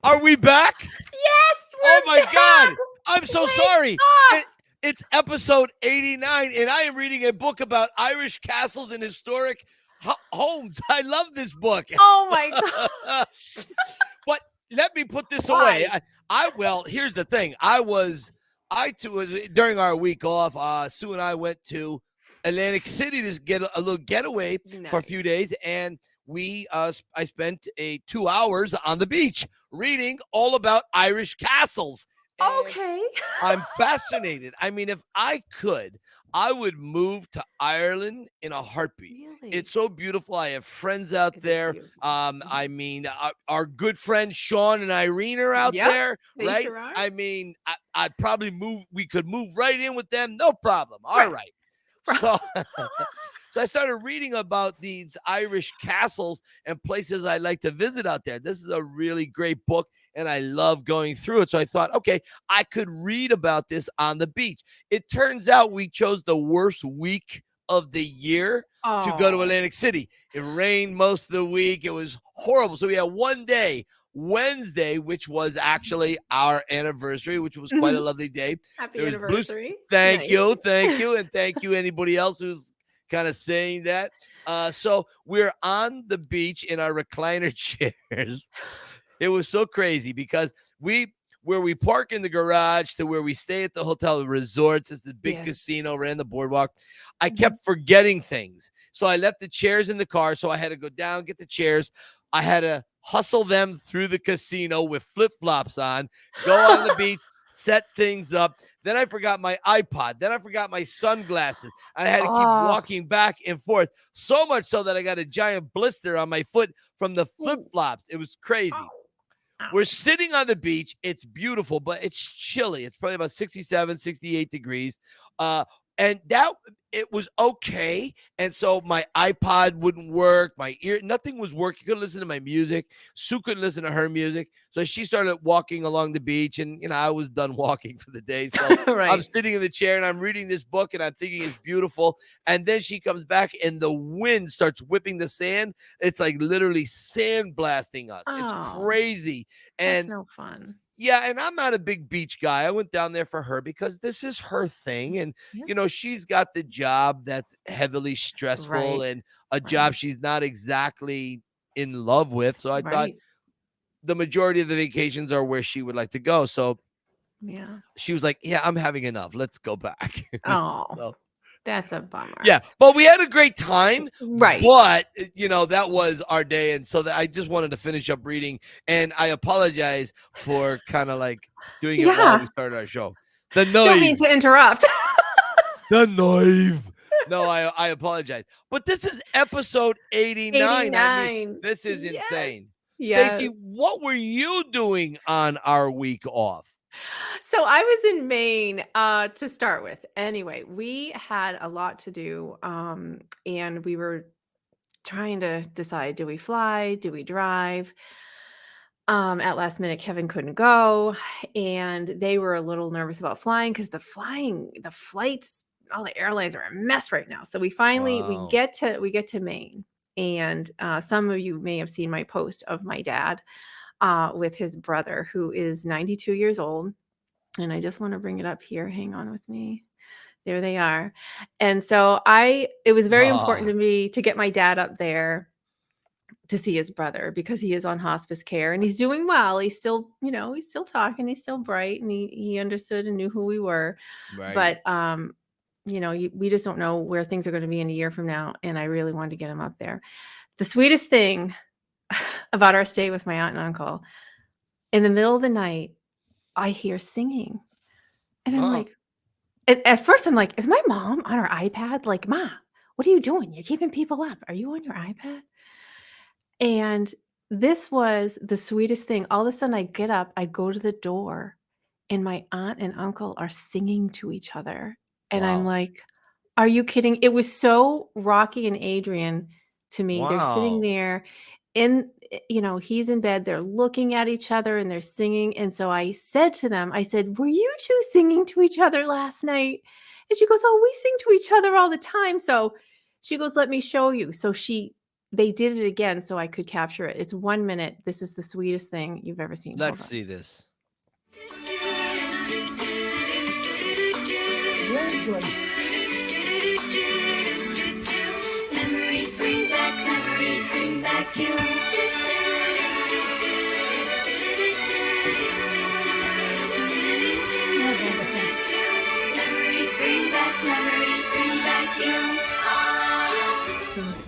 Are we back? Yes, Oh we're my back. God. I'm so Wake sorry. up. It's episode 89, and I am reading a book about Irish castles and historic homes. I love this book. Oh my gosh. But let me put this away. Why? Well, here's the thing. I too was during our week off. Sue and I went to Atlantic City to get a little getaway for a few days, and I spent 2 hours on the beach reading all about Irish castles. And Okay. I'm fascinated. I mean, if I could, I would move to Ireland in a heartbeat. Really? It's so beautiful. I have friends out It is there. beautiful. I mean, our good friends Sean and Irene are out Yep, there, they right? sure are. I mean, I'd probably move. We could move right in with them, no problem. All Right. right. So, so I started reading about these Irish castles and places I like to visit out there. This is a really great book, and I love going through it. So I thought, okay, I could read about this on the beach. It turns out we chose the worst week of the year to go to Oh. Atlantic City. It rained most of the week. It was horrible. So we had one day, Wednesday, which was actually our anniversary, which was quite a lovely day. Happy There was anniversary. Thank Nice. you, and thank you anybody else who's kind of saying that. So we're on the beach in our recliner chairs. It was so crazy because where we park in the garage to where we stay at the hotel resorts is the big Yes. casino right on the boardwalk. I kept forgetting things. So I left the chairs in the car. So I had to go down, get the chairs. I had to hustle them through the casino with flip-flops on, go on the beach, set things up. Then I forgot my iPod. Then I forgot my sunglasses. I had to keep walking back and forth, so much so that I got a giant blister on my foot from the flip-flops. It was crazy. Ow. We're sitting on the beach. It's beautiful, but it's chilly. It's probably about 67, 68 degrees. And it was okay. And so my iPod wouldn't work. Nothing was working. Couldn't listen to my music. Sue couldn't listen to her music. So she started walking along the beach, and I was done walking for the day. So Right. I'm sitting in the chair and I'm reading this book, and I'm thinking it's beautiful. And then she comes back, and the wind starts whipping the sand. It's like literally sandblasting us. It's crazy. That's And no fun. yeah, and I'm not a big beach guy. I went down there for her because this is her thing. And, she's got the job that's heavily stressful and a job she's not exactly in love with. So I thought the majority of the vacations are where she would like to go. So she was like, yeah, I'm having enough. Let's go back. Oh, So, that's a bummer. yeah, but we had a great time. Right. But, that was our day. And so I just wanted to finish up reading. And I apologize for kind of like doing it while we started our show. Don't mean to interrupt. The knife. No, I apologize. But this is episode 89. I mean, this is insane. Yes. Stacy, what were you doing on our week off? So I was in Maine to start with. Anyway, we had a lot to do, and we were trying to decide, do we fly? Do we drive? At last minute, Kevin couldn't go, and they were a little nervous about flying because the flights, all the airlines are a mess right now. So we finally we get to Maine, and some of you may have seen my post of my dad with his brother, who is 92 years old. And I just want to bring it up here. Hang on with me. There they are. And so it was very important to me to get my dad up there to see his brother because he is on hospice care and he's doing well. He's still, he's still talking. He's still bright, and he understood and knew who we were. Right. But, we just don't know where things are going to be in a year from now. And I really wanted to get him up there. The sweetest thing about our stay with my aunt and uncle, in the middle of the night, I hear singing. And I'm like, at first I'm like, is my mom on her iPad? Like, Ma, what are you doing? You're keeping people up. Are you on your iPad? And this was the sweetest thing. All of a sudden I get up, I go to the door, and my aunt and uncle are singing to each other. And I'm like, are you kidding? It was so Rocky and Adrian to me. They're sitting there he's in bed, they're looking at each other and they're singing. And so I said to them, were you two singing to each other last night? And she goes, oh, we sing to each other all the time. So she goes, let me show you. So she they did it again so I could capture it. It's 1 minute. This is the sweetest thing you've ever seen. Let's see this. Very good. Memories bring back you. Memories bring back you.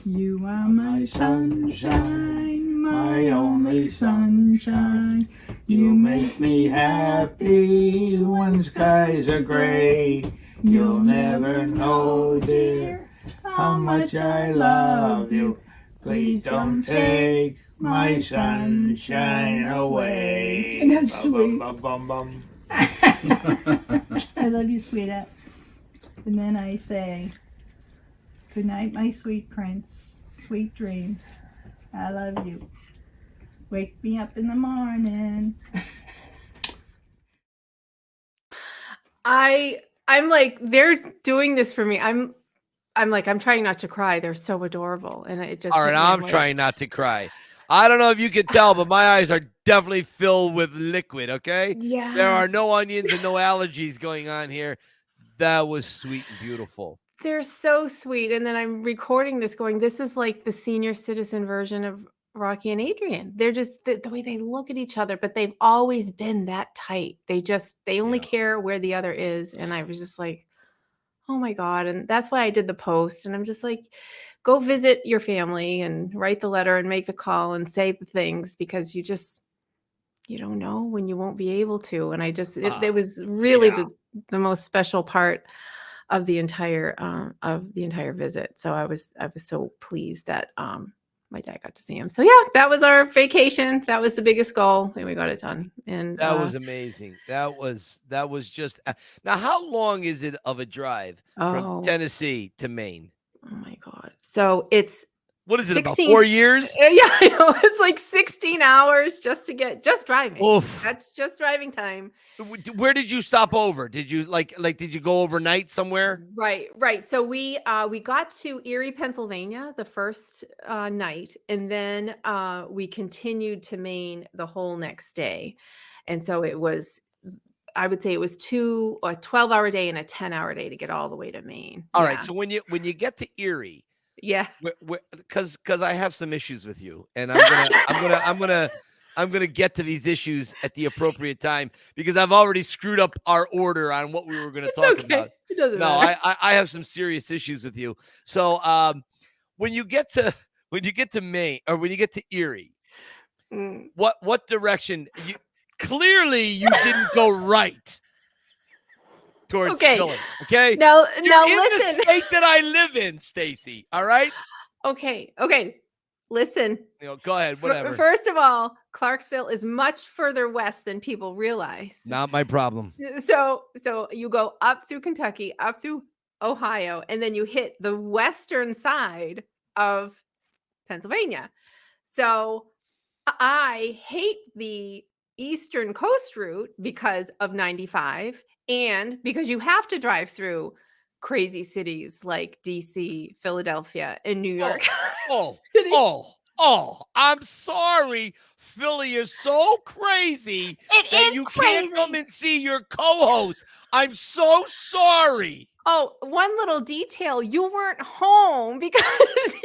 You are my sunshine, my only sunshine. You make me happy when skies are gray. You'll never know, dear, how much I love you. Please don't take my sunshine away. And that's sweet. Bum, bum, bum, bum. I love you, sweetheart. And then I say, good night, my sweet prince. Sweet dreams. I love you. Wake me up in the morning. I'm like, they're doing this for me. I'm like, I'm trying not to cry. They're so adorable. And it just All right, I'm trying not to cry. I don't know if you can tell, but my eyes are definitely filled with liquid, okay? Yeah. There are no onions and no allergies going on here. That was sweet and beautiful. They're so sweet. And then I'm recording this going, this is like the senior citizen version of Rocky and Adrian. They're just the way they look at each other, but they've always been that tight. They only care where the other is. And I was just like, oh my God. And that's why I did the post. And I'm just like, go visit your family and write the letter and make the call and say the things, because you don't know when you won't be able to. And it was really the most special part of the entire visit. So I was so pleased that my dad got to see him. So yeah, that was our vacation. That was the biggest goal, and we got it done. And that was amazing. That was just now. How long is it of a drive from Tennessee to Maine? Oh my God! So it's what is it, about 4 years? Yeah, I know. It's like 16 hours just driving. Oof. That's just driving time. Where did you stop over? Did you did you go overnight somewhere? Right. So we got to Erie, Pennsylvania the first night, and then we continued to Maine the whole next day. And so I would say it was a 12-hour day and a 10-hour day to get all the way to Maine. All right. So when you get to Erie, yeah, because I have some issues with you, and I'm gonna get to these issues at the appropriate time, because I've already screwed up our order on what we were going to talk about. It doesn't matter. I have some serious issues with you. So when you get to Maine, or when you get to Erie, what direction? Clearly you didn't go right towards Philly. Okay. Now You're in listen. the state that I live in, Stacy. All right. Okay. Listen. Go ahead. Whatever. First of all, Clarksville is much further west than people realize. Not my problem. So you go up through Kentucky, up through Ohio, and then you hit the western side of Pennsylvania. So I hate the Eastern Coast route because of 95, and because you have to drive through crazy cities like DC, Philadelphia, and New York. I'm sorry. Philly is so crazy you can't come and see your co-host. I'm so sorry. Oh, one little detail. You weren't home because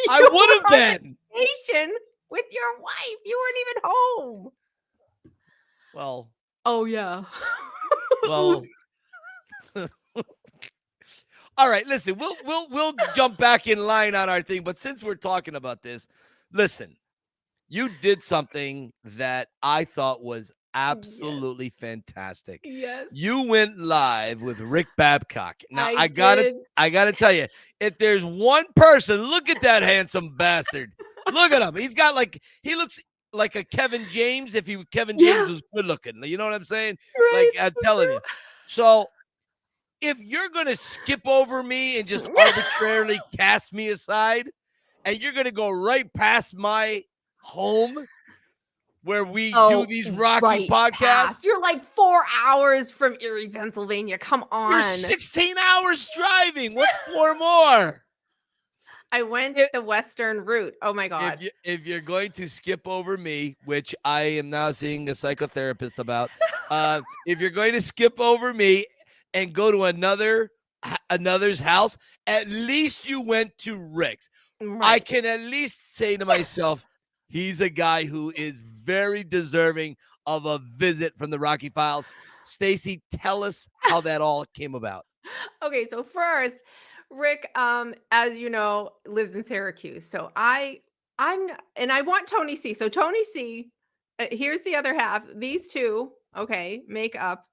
I would have been vacation with your wife. You weren't even home. Well. Oh, yeah. Well. All right, listen, we'll jump back in line on our thing, but since we're talking about this, listen, you did something that I thought was absolutely fantastic. Yes. You went live with Rick Babcock. Now I gotta tell you, if there's one person, look at that handsome bastard. Look at him. He looks like a Kevin James if Kevin James was good looking. You know what I'm saying? Right. Like, I'm telling you. So if you're going to skip over me and just arbitrarily cast me aside, and you're going to go right past my home where we do these Rocky podcasts. You're like 4 hours from Erie, Pennsylvania. Come on. You're 16 hours driving. What's 4 more? I went It- the Western route. Oh my God. If you're going to skip over me, which I am now seeing a psychotherapist about, if you're going to skip over me and go to another's house, at least you went to Rick's. I Right. can at least say to myself, he's a guy who is very deserving of a visit from the Rocky Files. Stacy, tell us how that all came about. Okay, so first, Rick, as you know, lives in Syracuse. So I want Tony C. So Tony C, here's the other half. These two, okay, make up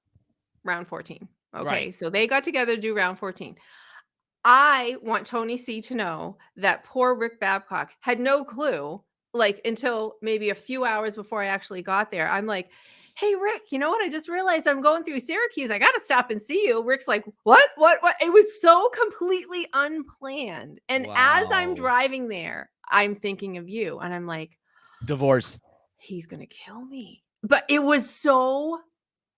round 14. Okay, Right. so they got together to do round 14. I want Tony C to know that poor Rick Babcock had no clue, like until maybe a few hours before I actually got there. I'm like, hey, Rick, you know what? I just realized I'm going through Syracuse. I got to stop and see you. Rick's like, what? It was so completely unplanned. And as I'm Wow. driving there, I'm thinking of you. And I'm like, Divorce. he's going to kill me. But it was so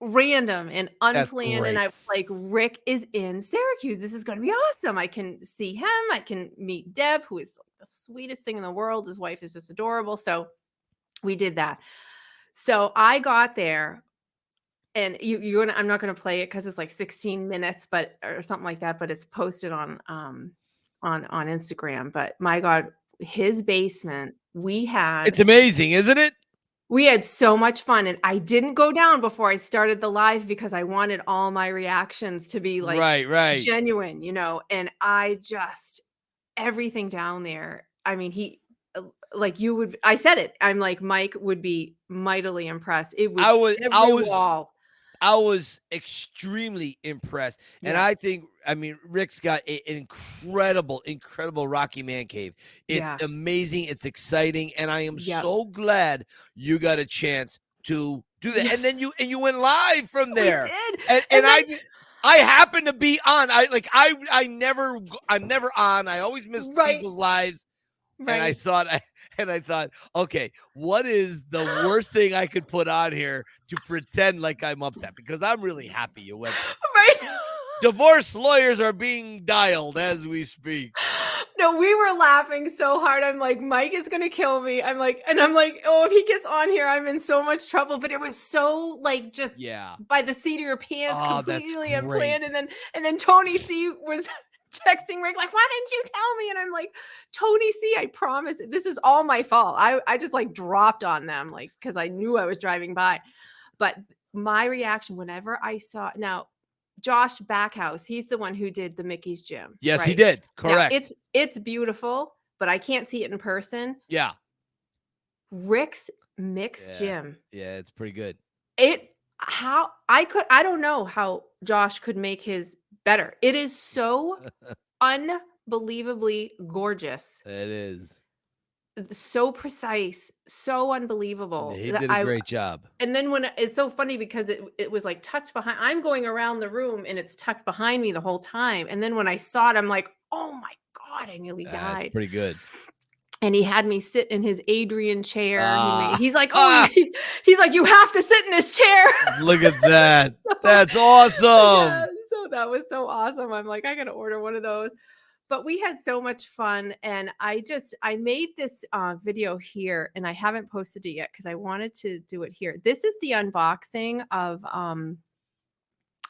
random and unplanned. And great. I was like, Rick is in Syracuse. This is going to be awesome. I can see him. I can meet Deb, who is the sweetest thing in the world. His wife is just adorable. So we did that. So I got there, and I'm not going to play it because it's like 16 minutes, or something like that. But it's posted on Instagram. But my God, his basement, It's amazing, isn't it? we had so much fun, and I didn't go down before I started the live because I wanted all my reactions to be like Right. genuine, and everything down there. I mean, I said it. I'm like, Mike would be mightily impressed. It was every wall. I was extremely impressed. And Yeah. I mean, Rick's got an incredible Rocky Man cave. It's Yeah. amazing. It's exciting. And I am Yep. so glad you got a chance to do that. Yeah. And then you went live from We there. did. And then- I happened to be on. I'm never on. I always miss Right. people's lives. right. And I saw it, and I thought, okay, what is the worst thing I could put on here to pretend like I'm upset? Because I'm really happy you went there. right. Divorce lawyers are being dialed as we speak. No, we were laughing so hard. I'm like, Mike is gonna kill me. I'm like, oh, if he gets on here, I'm in so much trouble. But it was so like just Yeah. by the seat of your pants, Oh, that's completely unplanned. great. And then Tony C was texting Rick like, why didn't you tell me? And I'm like, Tony C, I promise this is all my fault. I just like dropped on them like because I knew I was driving by. But my reaction whenever I saw now Josh Backhouse, he's the one who did the Mickey's Gym. Yes, he right? did. Now, Correct. it's beautiful, but I can't see it in person. Yeah. Rick's mixed Yeah. gym. Yeah, it's pretty good. I don't know how Josh could make his better. It is so unbelievably gorgeous. It is. So precise, so unbelievable. He that did a great job. And then when it's so funny because it was like tucked behind, I'm going around the room and it's tucked behind me the whole time. And then when I saw it, I'm like, oh my God, I nearly That's died. pretty good. And he had me sit in his Adrian chair. Ah. He's like, oh, he's like, you have to sit in this chair. Look at that. So- That's awesome. Yeah, so that was so awesome. I'm like, I gotta order one of those. But we had so much fun, and I made this video here, and I haven't posted it yet because I wanted to do it here. This is the unboxing of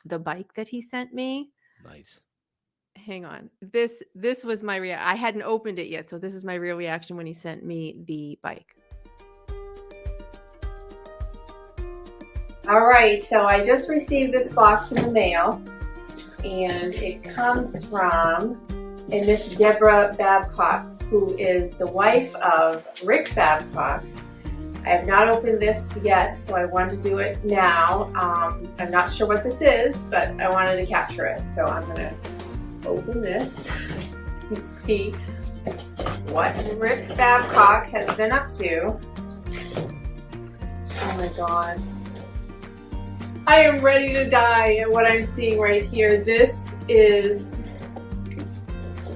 the bike that he sent me. Nice. Hang on. This was my reaction. I hadn't opened it yet, so this is my real reaction when he sent me the bike. All right, so I just received this box in the mail, and it comes from a Miss Deborah Babcock, who is the wife of Rick Babcock. I have not opened this yet, so I wanted to do it now. I'm not sure what this is, but I wanted to capture it, so I'm going to open this and see what Rick Babcock has been up to. Oh my God. I am ready to die at what I'm seeing right here. This is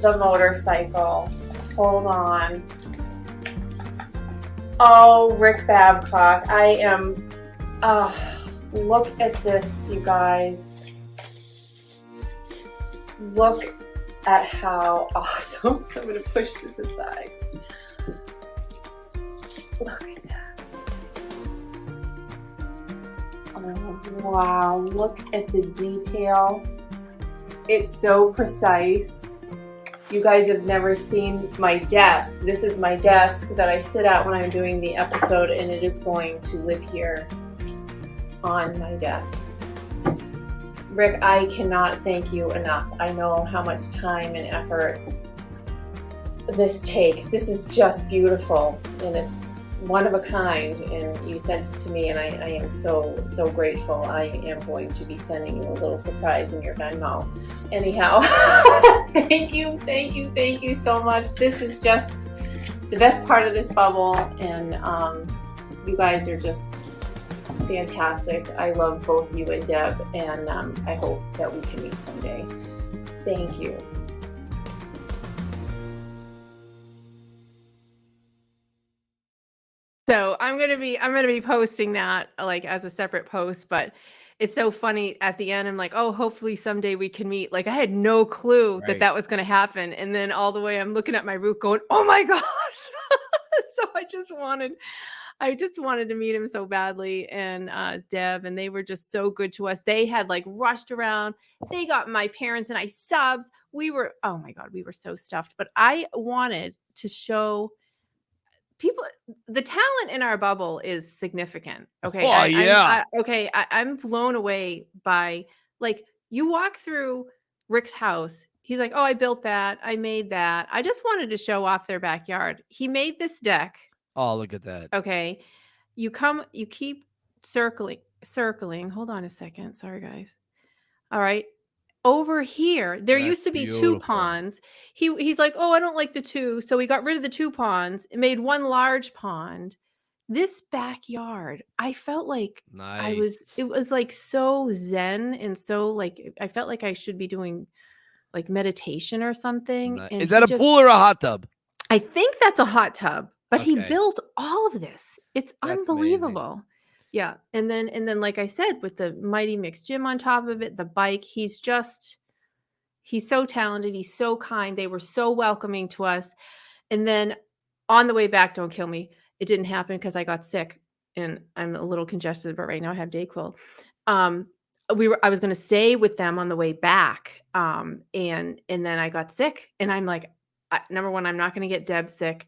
the motorcycle. Hold on. Oh, Rick Babcock. I am, look at this, you guys. Look at how awesome. I'm going to push this aside. Look at that. Oh, wow. Look at the detail. It's so precise. You guys have never seen my desk. This is my desk that I sit at when I'm doing the episode, and it is going to live here on my desk. Rick, I cannot thank you enough. I know how much time and effort this takes. This is just beautiful, and it's one of a kind, and you sent it to me, and I am so, so grateful. I am going to be sending you a little surprise in your Venmo. Anyhow, thank you so much. This is just the best part of this bubble, and you guys are just fantastic. I love both you and Deb, and I hope that we can meet someday. Thank you. So I'm gonna be posting that like as a separate post, but it's so funny at the end. I'm like, oh, hopefully someday we can meet. Like I had no clue Right. that was gonna happen, and then all the way I'm looking at my root, going, oh my gosh. So I just wanted to meet him so badly, and Deb, and they were just so good to us. They had like rushed around. They got my parents and I subs. We were, oh my God, we were so stuffed. But I wanted to show people the talent in our bubble is significant. Okay. Oh, yeah. I'm blown away by, like, you walk through Rick's house. He's like, oh, I built that. I made that. I just wanted to show off their backyard. He made this deck. Oh, look at that. Okay. You keep circling. Hold on a second. Sorry, guys. All right. Over here, there That's used to be two beautiful. ponds. He's like, oh, I don't like the two. So we got rid of the two ponds and made one large pond. This backyard, I felt like Nice. it was like so zen, and so like I felt like I should be doing like meditation or something. Nice. And Is that a pool or a hot tub? I think that's a hot tub, but he Okay. built all of this. It's That's unbelievable. Yeah. And then like I said, with the Mighty Mix gym on top of it, the bike, he's so talented. He's so kind. They were so welcoming to us. And then on the way back, don't kill me. It didn't happen because I got sick and I'm a little congested, but right now I have Dayquil. I was going to stay with them on the way back. And then I got sick, and I'm like, number one, I'm not going to get Deb sick.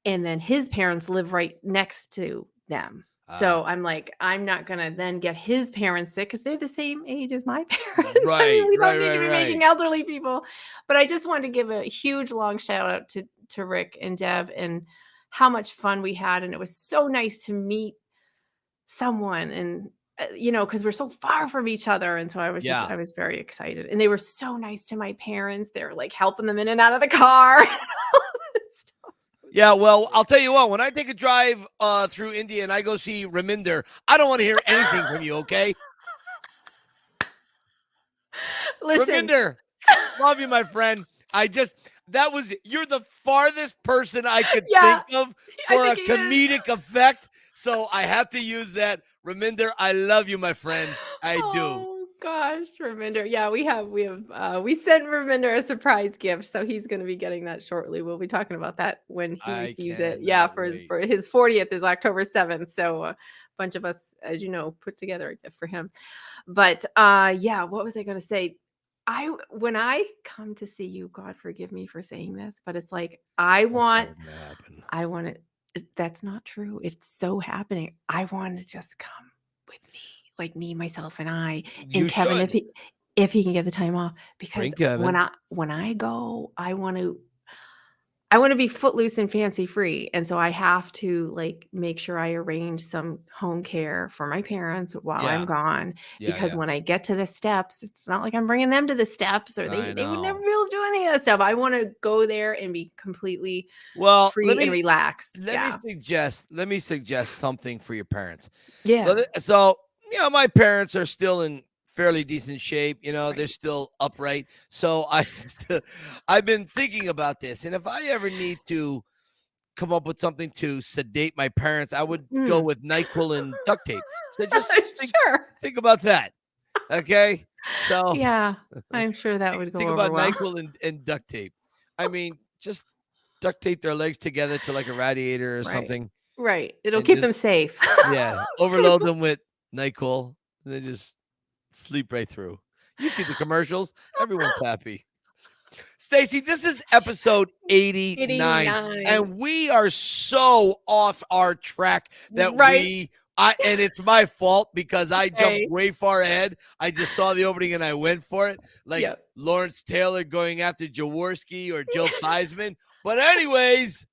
And then his parents live right next to them. So I'm like, I'm not going to then get his parents sick because they're the same age as my parents. Right, I mean, we don't right, need to be right, making elderly people. But I just wanted to give a huge, long shout out to Rick and Deb and how much fun we had. And it was so nice to meet someone, and because we're so far from each other. And so I was Yeah. I was very excited. And they were so nice to my parents. They're like helping them in and out of the car. And all this stuff. Yeah, well, I'll tell you what, when I take a drive through India and I go see Raminder, I don't want to hear anything from you, okay? Listen, Raminder, love you, my friend. You're the farthest person I could Yeah, think of I for a think he is. comedic effect. So I have to use that. Raminder, I love you, my friend. I do. Oh gosh, Raminder. Yeah, we sent Raminder a surprise gift, so he's going to be getting that shortly. We'll be talking about that when he I receives it. Yeah, cannot wait. for his 40th is October 7th. So a bunch of us, as you know, put together a gift for him. But yeah, what was I going to say? When I come to see you, God forgive me for saying this, but it's like I want it. That's not true. It's so happening. I want to just come with me, like me, myself, and I, and You Kevin, should. if he can get the time off, because Bring Kevin. when I go, I want to be footloose and fancy free. And so I have to like make sure I arrange some home care for my parents while Yeah. I'm gone. Yeah, Because yeah. when I get to the steps, it's not like I'm bringing them to the steps, or I they would never know. be able to do any of that stuff. I want to go there and be completely Well, free and relaxed. let me suggest something for your parents. Yeah. So, my parents are still in fairly decent shape. They're still upright. So I've been thinking about this. And if I ever need to come up with something to sedate my parents, I would go with NyQuil and duct tape. So just Sure. think about that. Okay, so Yeah, I'm sure that would go think over about well. NyQuil and duct tape. I mean, just duct tape their legs together to like a radiator or Right. something, Right. It'll and keep just them safe. overload them with NyQuil, and they just sleep right through. You see the commercials, everyone's happy. Stacy, this is episode 89, 89. and we are so off our track that Right. and it's my fault because I jumped Okay. way far ahead. I just saw the opening and I went for it, like Yep. Lawrence Taylor going after Jaworski or Joe Theismann. But anyways,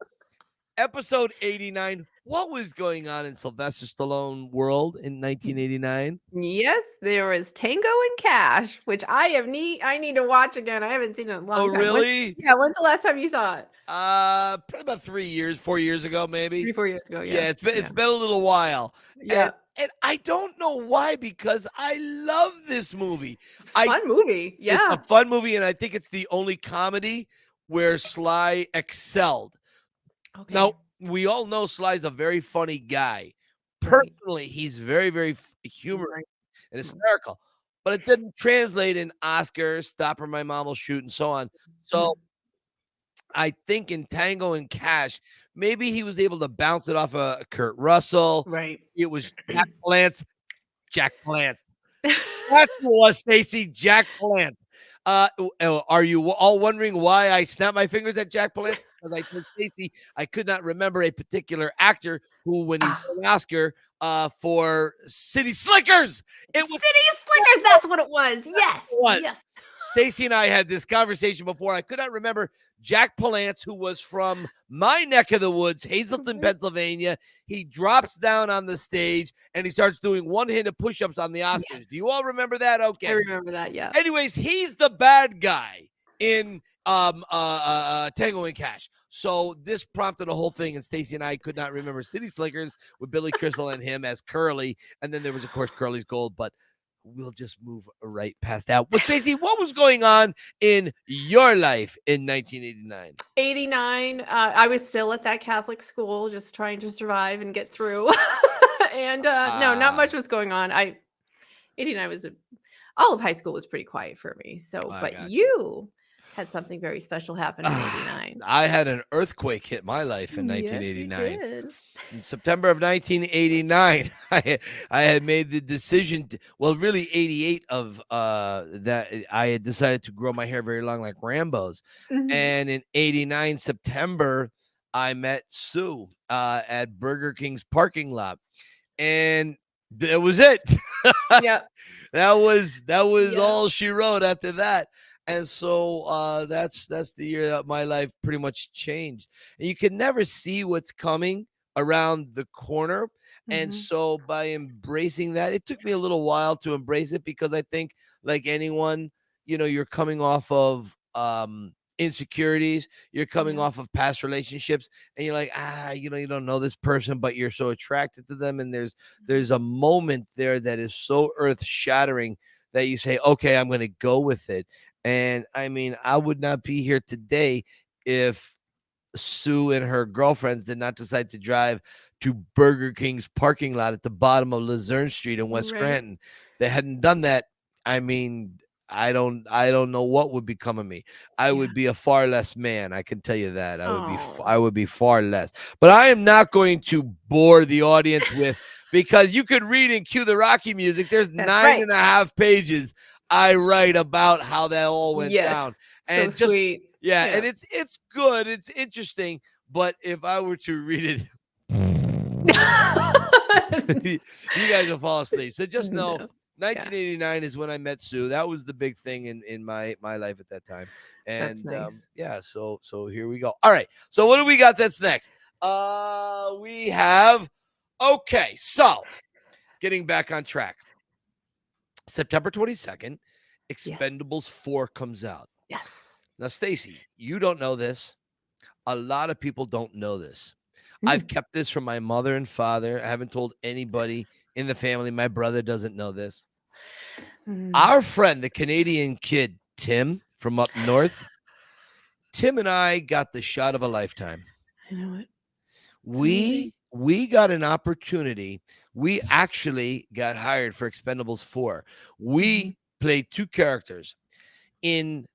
episode 89. What was going on in Sylvester Stallone world in 1989? Yes, there was Tango and Cash, which I need to watch again. I haven't seen it in a long Oh, time. really? When's the last time you saw it? Probably about 4 years ago, maybe. 3-4 years ago, Yeah, yeah. it's been a little while. Yeah. And I don't know why, because I love this movie. It's a fun movie. It's Yeah. a fun movie, and I think it's the only comedy where Sly excelled. Okay. Now, we all know Sly's a very funny guy. Right. Personally, he's very, very humorous Right. and hysterical, but it didn't translate in Oscar, Stop or My Mom Will Shoot, and so on. So I think in Tango and Cash, maybe he was able to bounce it off of Kurt Russell. Right. It was Jack Palance. Jack Palance. That's what it was, Stacy. Jack Palance. Are you all wondering why I snapped my fingers at Jack Palance? Because I told Stacy I could not remember a particular actor who, when he won an Oscar for City Slickers, it was City Slickers, that's what it was. Yes. was. Yes. Stacy and I had this conversation before. I could not remember Jack Palance, who was from my neck of the woods, Hazleton, Pennsylvania. He drops down on the stage and he starts doing one-handed push-ups on the Oscars. Yes. Do you all remember that? Okay. I remember that, yeah. Anyways, he's the bad guy in Tango and Cash. So this prompted a whole thing, and Stacy and I could not remember City Slickers with Billy Crystal and him as Curly, and then there was, of course, Curly's Gold, but we'll just move right past that. Well, Stacey, what was going on in your life in 1989? 89, I was still at that Catholic school, just trying to survive and get through. And no, not much was going on. 89 was all of high school was pretty quiet for me. So, I but gotcha. you had something very special happen in 89. I had an earthquake hit my life in Yes, 1989. you did. In September of 1989, I had made the decision really 88 of that I had decided to grow my hair very long like Rambo's. And in 89 September, I met Sue at Burger King's parking lot. And that was it. Yeah. That was Yeah. all she wrote after that. And so that's the year that my life pretty much changed. And you can never see what's coming around the corner. And so by embracing that, it took me a little while to embrace it, because I think, like anyone, you're coming off of insecurities, you're coming off of past relationships, and you're like, you don't know this person, but you're so attracted to them. And there's a moment there that is so earth shattering that you say, okay, I'm going to go with it. And I mean, I would not be here today if Sue and her girlfriends did not decide to drive to Burger King's parking lot at the bottom of Luzerne Street in West Right. Scranton. They hadn't done that. I mean, I don't know what would become of me. I would be a far less man. I can tell you that. I would be far less. But I am not going to bore the audience with, because you could read and cue the Rocky music. There's That's 9.5 pages I write about how that all went down. And so sweet. Yeah, and it's good. It's interesting. But if I were to read it, you guys will fall asleep. So just know, 1989 is when I met Sue. That was the big thing in my life at that time. And That's nice. So here we go. All right. So what do we got that's next? We have, okay, so getting back on track. September 22nd, Expendables 4 comes out. Yes. Now, Stacy, you don't know this. A lot of people don't know this. I've kept this from my mother and father. I haven't told anybody in the family. My brother doesn't know this. Our friend, the Canadian kid, Tim, from up north, Tim and I got the shot of a lifetime. I know it. We we got an opportunity. We actually got hired for Expendables 4. We played two characters. In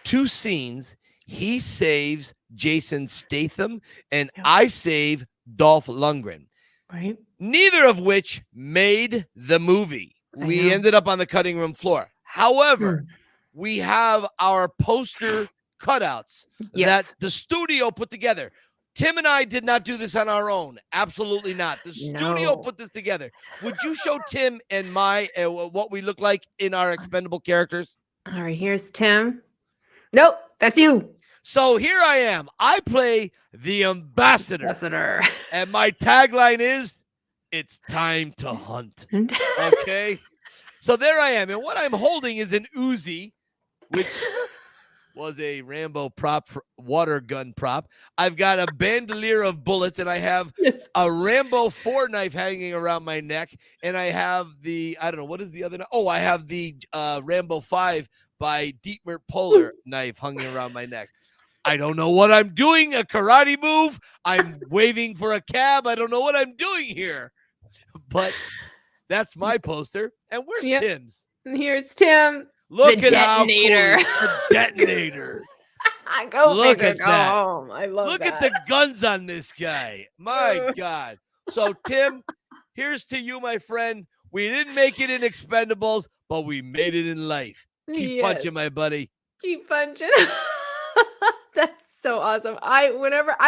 two scenes, he saves Jason Statham, and Yeah. I save Dolph Lundgren. Right. Neither of which made the movie. We know. ended up on the cutting room floor. However, we have our poster cutouts that Yes. the studio put together. Tim and I did not do this on our own. Absolutely not. The studio No. put this together. Would you show Tim and my what we look like in our expendable characters? All right, here's Tim. Nope, that's you. So here I am. I play the ambassador. Ambassador. And my tagline is, it's time to hunt. Okay. So there I am. And what I'm holding is an Uzi, which was a Rambo prop, water gun prop. I've got a bandolier of bullets, and I have a Rambo 4 knife hanging around my neck. And I have the, I don't know, what is the other? Oh, I have the Rambo 5 by Dietmar Polar knife hanging around my neck. I don't know what I'm doing, a karate move. I'm waving for a cab. I don't know what I'm doing here. But that's my poster. And where's Tim's? And here's Tim. Look the at detonator. how cool the detonator. Go Look figure, at go that. home. I love Look that. at the guns on this guy. My God. So, Tim, here's to you, my friend. We didn't make it in Expendables, but we made it in life. Keep punching, my buddy. Keep punching. That's so awesome. I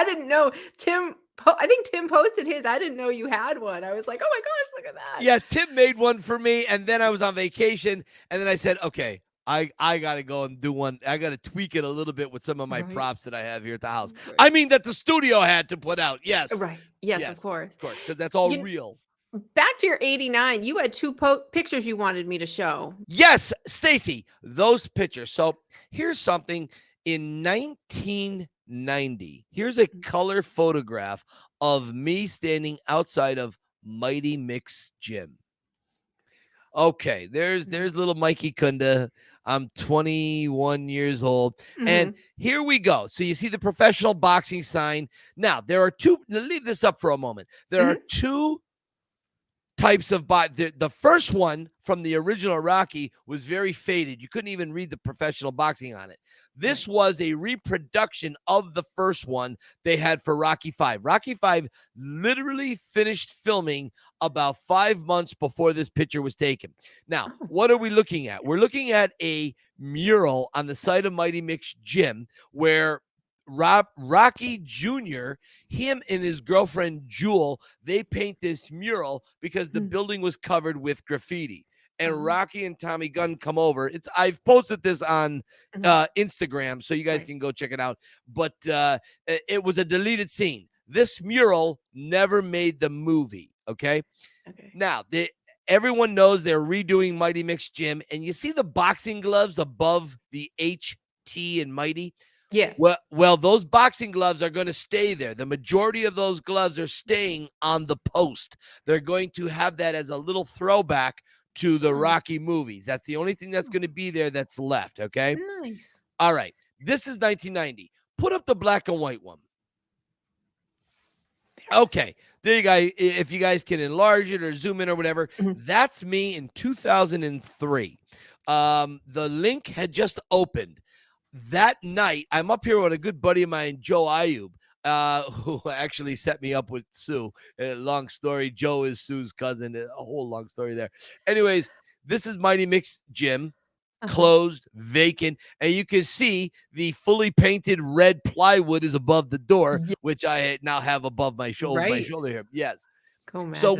didn't know Tim. I think Tim posted his. I didn't know you had one. I was like, oh my gosh, look at that. Yeah, Tim made one for me, and then I was on vacation, and then I said, okay, I got to go and do one. I got to tweak it a little bit with some of my props that I have here at the house. Right. I mean, that the studio had to put out. Yes. Right. Yes, of course. Of course, because that's all real. Back to your 89, you had two pictures you wanted me to show. Yes, Stacy, those pictures. So here's something. In 1990, here's a color photograph of me standing outside of Mighty Mick's gym. Okay, there's little Mikey Kunda. I'm 21 years old. And here we go. So you see the professional boxing sign. Now, there are two. Leave this up for a moment. There are two types of the first one from the original Rocky was very faded. You couldn't even read the professional boxing on it. This was a reproduction of the first one they had for Rocky 5. Rocky 5 literally finished filming about 5 months before this picture was taken. Now, what are we looking at? We're looking at a mural on the side of Mighty Mick's gym where Rocky Jr., him and his girlfriend Jewel, they paint this mural because the building was covered with graffiti. And Rocky and Tommy Gunn come over. I've posted this on Instagram, so you guys can go check it out. But it was a deleted scene. This mural never made the movie. Okay. Now everyone knows they're redoing Mighty Mick's gym, and you see the boxing gloves above the H, T, and Mighty. Yeah. Well, those boxing gloves are going to stay there. The majority of those gloves are staying on the post. They're going to have that as a little throwback to the Rocky movies. That's the only thing that's going to be there that's left. Okay. Nice. All right. This is 1990. Put up the black and white one. Okay. There you go. If you guys can enlarge it or zoom in or whatever, that's me in 2003. The link had just opened. That night, I'm up here with a good buddy of mine, Joe Ayub, who actually set me up with Sue. Long story. Joe is Sue's cousin. A whole long story there. Anyways, this is Mighty Mick's gym, closed, vacant, and you can see the fully painted red plywood is above the door, which I now have above my shoulder. My shoulder here. Yes. So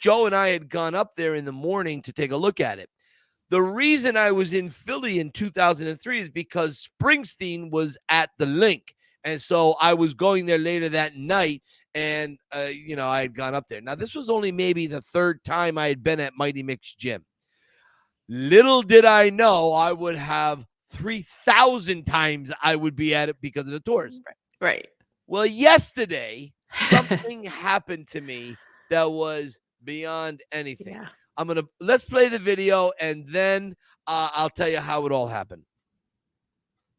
Joe and I had gone up there in the morning to take a look at it. The reason I was in Philly in 2003 is because Springsteen was at the link. And so I was going there later that night, and, I had gone up there. Now, this was only maybe the third time I had been at Mighty Mick's gym. Little did I know I would have 3,000 times I would be at it because of the tours. Right. Well, yesterday, something happened to me that was beyond anything. Yeah. Let's play the video, and then I'll tell you how it all happened.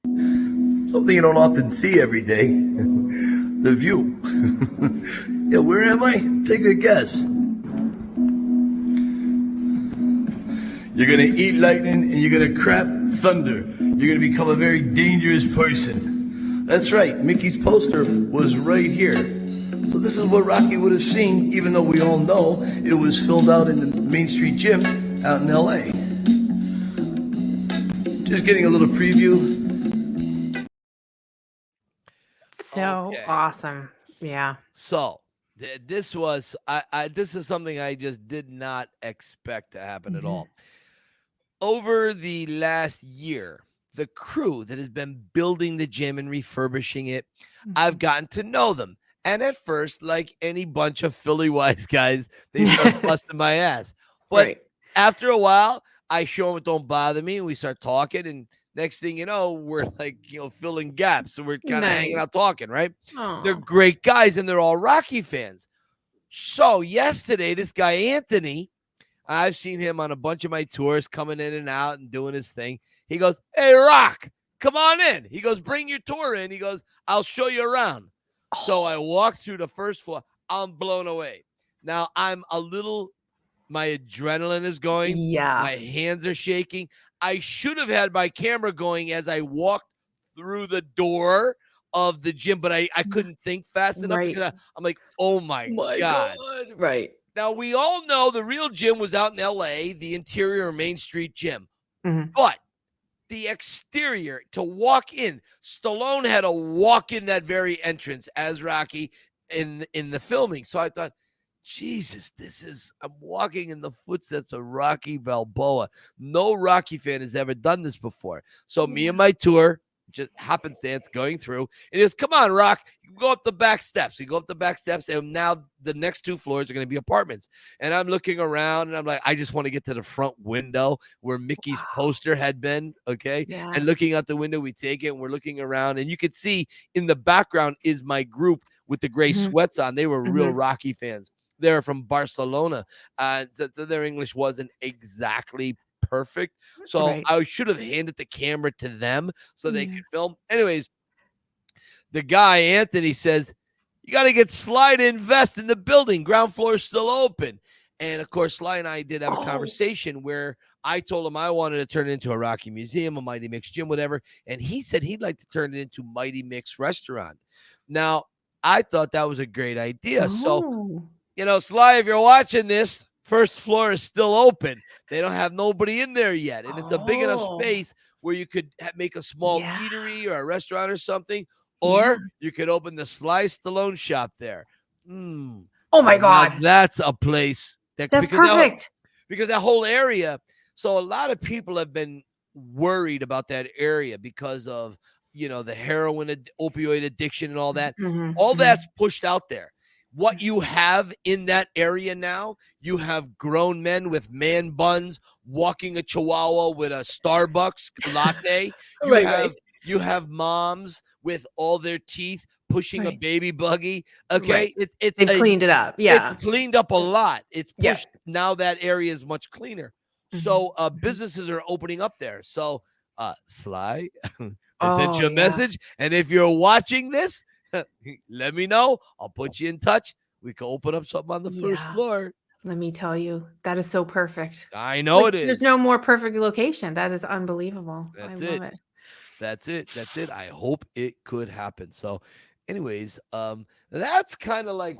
Something you don't often see every day. The view. Yeah, where am I? Take a guess. You're gonna eat lightning and you're gonna crap thunder. You're gonna become a very dangerous person. That's right, Mickey's poster was right here. So this is what Rocky would have seen, even though we all know it was filmed out in the Main Street Gym out in LA. Just getting a little preview. So Okay. awesome. Yeah. So this was this is something I just did not expect to happen at all. Over the last year, the crew that has been building the gym and refurbishing it, I've gotten to know them. And at first, like any bunch of Philly wise guys, they start busting my ass. But Right. after a while, I show them it don't bother me, and we start talking. And next thing you know, we're like, filling gaps. So we're kind of hanging Nice. out talking, right? They're Aw. great guys, and they're all Rocky fans. So yesterday, this guy, Anthony, I've seen him on a bunch of my tours coming in and out and doing his thing. He goes, "Hey, Rock, come on in." He goes, "Bring your tour in." He goes, "I'll show you around." So I walked through the first floor. I'm blown away. Now I'm my adrenaline is going. Yeah. My hands are shaking. I should have had my camera going as I walked through the door of the gym, but I couldn't think fast enough Right. because I'm like, oh my God. Right. Now, we all know the real gym was out in LA, the interior Main Street Gym. Mhm. But the exterior, to walk in, Stallone had to walk in that very entrance as Rocky in the filming. So I thought, Jesus, I'm walking in the footsteps of Rocky Balboa. No Rocky fan has ever done this before. So me and my tour, just happenstance going through, and he goes, "Come on, Rock, you go up the back steps." We go up the back steps, and now the next 2 floors are going to be apartments. And I'm looking around, and I'm like, I just want to get to the front window where Mickey's poster had been, okay? Yeah. And looking out the window, we take it, and we're looking around, and you could see in the background is my group with the gray sweats on. They were real Rocky fans. They're from Barcelona. So their English wasn't exactly perfect. So Right. I should have handed the camera to them so they could film. Anyways, the guy, Anthony, says, "You got to get Sly to invest in the building. Ground floor is still open." And of course, Sly and I did have a conversation where I told him I wanted to turn it into a Rocky Museum, a Mighty Mix gym, whatever. And he said he'd like to turn it into Mighty Mix restaurant. Now, I thought that was a great idea. So, Sly, if you're watching this, first floor is still open. They don't have nobody in there yet. And it's a big enough space where you could make a small eatery or a restaurant or something. Or you could open the Sly Stallone shop there. Oh my God. Now that's a place. That's perfect. Because that whole area. So a lot of people have been worried about that area because of, the heroin, opioid addiction and all that. All that's pushed out there. What you have in that area now, you have grown men with man buns walking a Chihuahua with a Starbucks latte. You have moms with all their teeth pushing a baby buggy. Okay. Right. They've cleaned it up. Yeah. It's cleaned up a lot. It's pushed. Now that area is much cleaner. So businesses are opening up there. So Sly, I sent you a message. And if you're watching this, let me know. I'll put you in touch. We can open up something on the first floor. Let me tell you, that is so perfect. I know it is. There's no more perfect location. That is unbelievable. I love it. That's it. I hope it could happen. So anyways, that's kind of like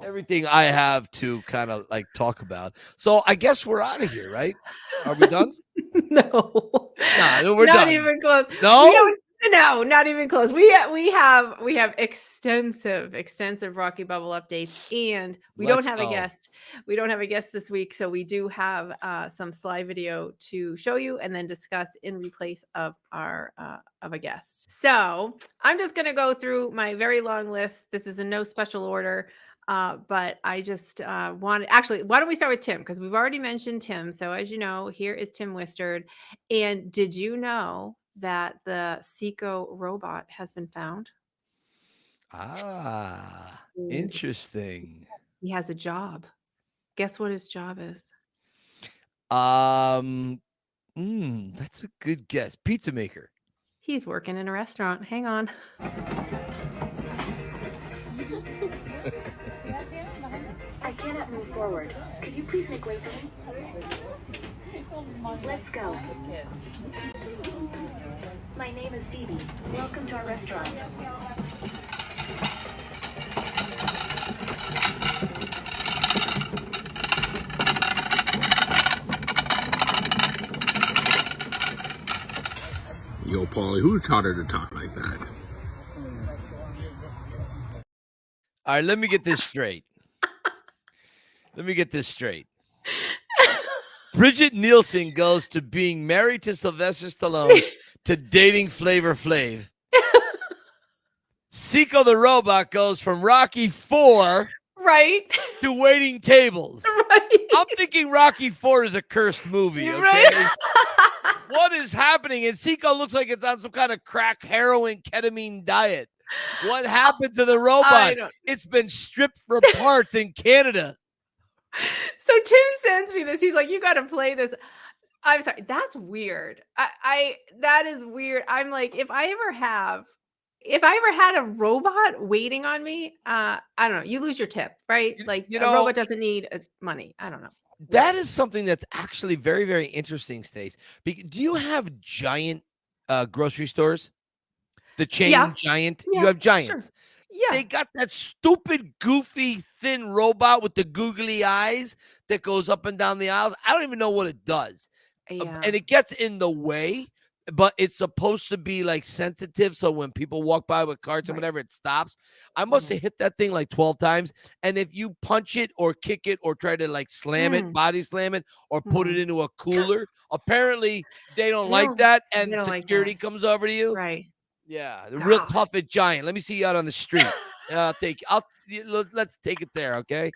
everything I have to kind of like talk about. So I guess we're out of here, right? Are we done? No. No, we're not done. even close. No? No, not even close. We have extensive Rocky Bubble updates, and we don't have a guest. We don't have a guest this week, so we do have some Sly video to show you and then discuss in replace of our of a guest. So I'm just gonna go through my very long list. This is in no special order. But I just why don't we start with Tim? Because we've already mentioned Tim. So as you know, here is Tim Wistard. And did you know that the Seiko robot has been found? Interesting. He has a job. Guess what his job is? That's a good guess. Pizza maker. He's working in a restaurant. Hang on. cannot move forward. Could you please make way for me? Let's go. My name is Phoebe. Welcome to our restaurant. Yo, Paulie, who taught her to talk like that? All right, let me get this straight. Bridget Nielsen goes to being married to Sylvester Stallone to dating Flavor Flav. Seiko the robot goes from Rocky 4 Right. to waiting tables. Right. I'm thinking Rocky 4 is a cursed movie, okay? Right. What is happening? And Seiko looks like it's on some kind of crack, heroin, ketamine diet. What happened to the robot? It's been stripped for parts in Canada. So Tim sends me this. He's like, you got to play this. I'm sorry. That's weird. That is weird. I'm like, if I ever had a robot waiting on me, I don't know. You lose your tip, right? Like, a robot doesn't need money. I don't know. That is something that's actually very, very interesting, Stace. Do you have giant grocery stores? The chain giant? Yeah, You have giants. sure. Yeah. They got that stupid, goofy, thin robot with the googly eyes that goes up and down the aisles. I don't even know what it does. Yeah. And it gets in the way, but it's supposed to be like sensitive. So when people walk by with carts and whatever, it stops. I must have hit that thing like 12 times. And if you punch it or kick it or try to like slam it, body slam it, or put it into a cooler, apparently they don't like that. And don't like security that. comes over to you. Right. Yeah, the real tough at giant. Let me see you out on the street. Let's take it there, okay?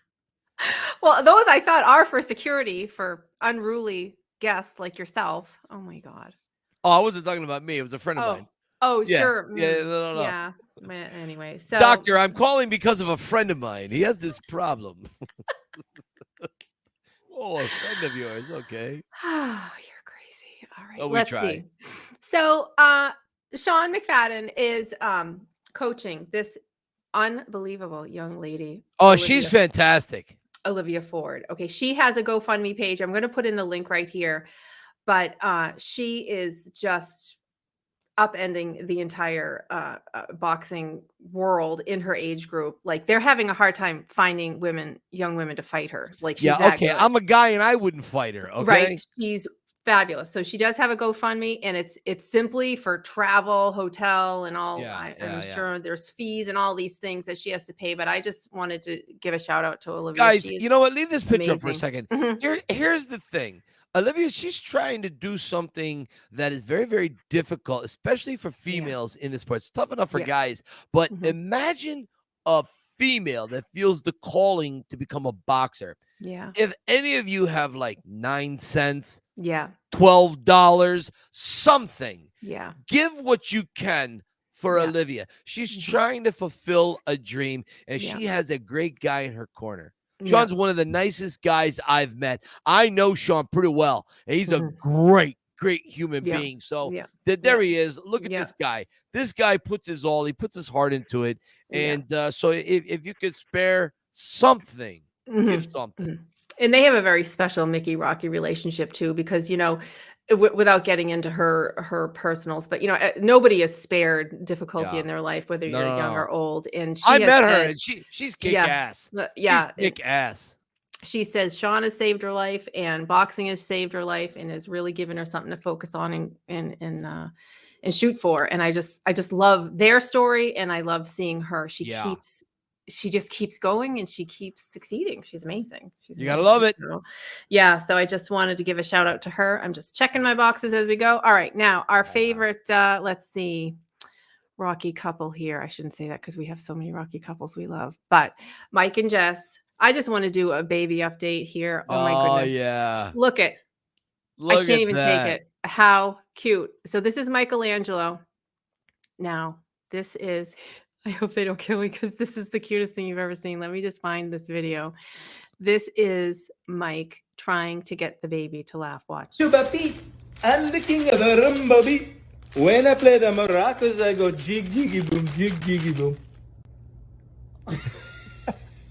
Well, those I thought are for security for unruly guests like yourself. Oh my God. Oh, I wasn't talking about me. It was a friend of mine. Oh, Yeah. sure. Yeah, no. Yeah. Anyway, so Doctor, I'm calling because of a friend of mine. He has this problem. Oh, a friend of yours. Okay. You're crazy. All right. Oh, we Let's try. see. So, Sean McFadden is coaching this unbelievable young lady. Oh, she's fantastic. Olivia Ford. Okay, she has a GoFundMe page. I'm going to put in the link right here, but she is just upending the entire boxing world in her age group. Like, they're having a hard time finding young women to fight her. Like, she's that Okay. good. I'm a guy and I wouldn't fight her. Okay. Right. She's fabulous. So she does have a GoFundMe, and it's simply for travel, hotel, and all. I'm sure there's fees and all these things that she has to pay, but I just wanted to give a shout out to Olivia. Guys, you know what? Leave this picture up for a amazing. second. Here's the thing. Olivia, she's trying to do something that is very, very difficult, especially for females in this sport. It's tough enough for guys, but imagine a female that feels the calling to become a boxer. Yeah. If any of you have like 9 cents, $12, something, give what you can for Olivia. She's trying to fulfill a dream, and she has a great guy in her corner. Sean's one of the nicest guys I've met. I know Sean pretty well, and he's a great human being. So there he is. Look at this guy. This guy puts his all. He puts his heart into it. And so if you could spare something, give something. And they have a very special Mickey Rocky relationship too, because, without getting into her personals, but nobody is spared difficulty in their life, whether you're young or old. And I met her, and she's kick ass. Yeah, she's kick ass. She says Sean has saved her life, and boxing has saved her life, and has really given her something to focus on and shoot for. And I just love their story, and I love seeing her. She just keeps going, and she keeps succeeding. She's amazing. You gotta love it. So I just wanted to give a shout out to her. I'm just checking my boxes as we go. All right, now our favorite, let's see, Rocky couple here. I shouldn't say that because we have so many Rocky couples we love, but Mike and Jess. I just want to do a baby update here. Oh my goodness. Yeah. Look I can't even take it. How cute. So this is Michelangelo. Now, this is, I hope they don't kill me because this is the cutest thing you've ever seen. Let me just find this video. This is Mike trying to get the baby to laugh. Watch. Papi, I'm the king of the rumba beat. When I play the maracas, I go jig, jiggy, boom, jig, jiggy, boom.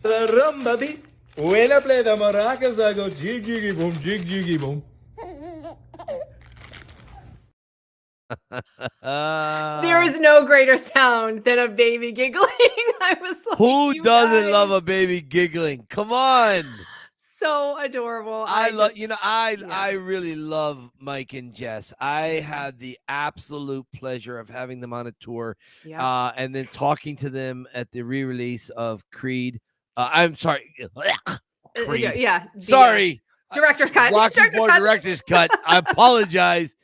The rumba beat. When I play the maracas, I go jig jiggy boom, jig jiggy boom. There is no greater sound than a baby giggling. I was like, Who you doesn't love guys, a baby giggling? Come on. so adorable. I love, just, I yeah. really love Mike and Jess. I had the absolute pleasure of having them on a tour, Yeah. and then talking to them at the re-release of Creed. I'm sorry, Creed. Yeah. Sorry, Director's cut. Rocky Director's IV cut. director's cut. I apologize.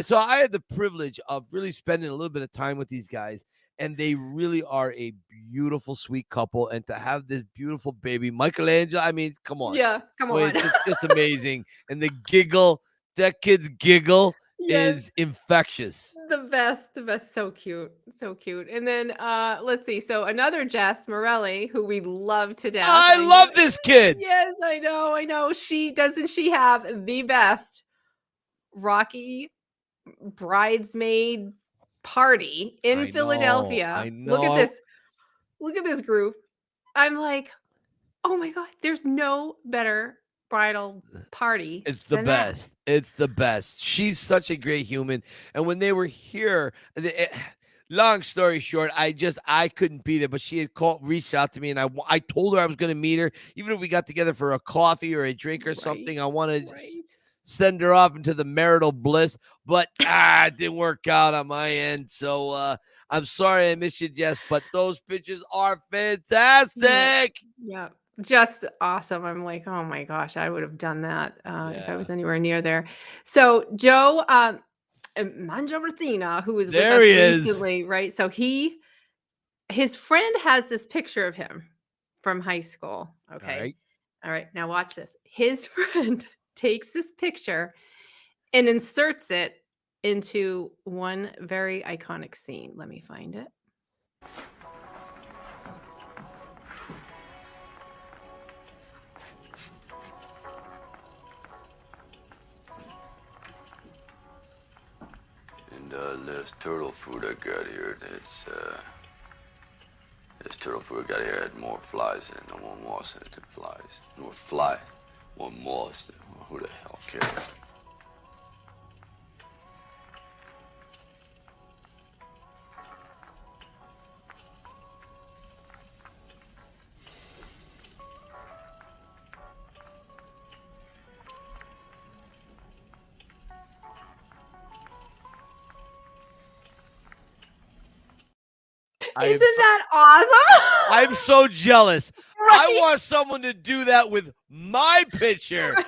So I had the privilege of really spending a little bit of time with these guys, and they really are a beautiful, sweet couple. And to have this beautiful baby, Michelangelo, I mean, come on. Yeah, come on. It's just amazing. And the giggle, that kid's giggle Yes. is infectious. The best, so cute, so cute. And then let's see. So another Jess Morelli, who we love to death. I love this kid. Yes, I know. She have the best Rocky bridesmaid party in Philadelphia. I Look know. at this group. I'm like, oh my God, there's no better bridal party. It's the than that. best. It's the best. She's such a great human. And when they were here, long story short, I couldn't be there, but she had reached out to me, and I told her I was going to meet her, even if we got together for a coffee or a drink or something. I wanted to send her off into the marital bliss, but it didn't work out on my end. So I'm sorry I missed you, Jess, but those pictures are fantastic. Yeah. Just awesome. I'm like, oh my gosh, I would have done that if I was anywhere near there. So Joe Mangiabracina, who was with There us he is. recently, right? So his friend has this picture of him from high school. Okay. All right. Now watch this. His friend takes this picture and inserts it into one very iconic scene. Let me find it. And this turtle food I got here, this turtle food I got here had more flies in it, no more moss in it than flies. More fly, more moss than who the hell cares? Isn't that awesome? I'm so jealous. Right? I want someone to do that with my picture. Right.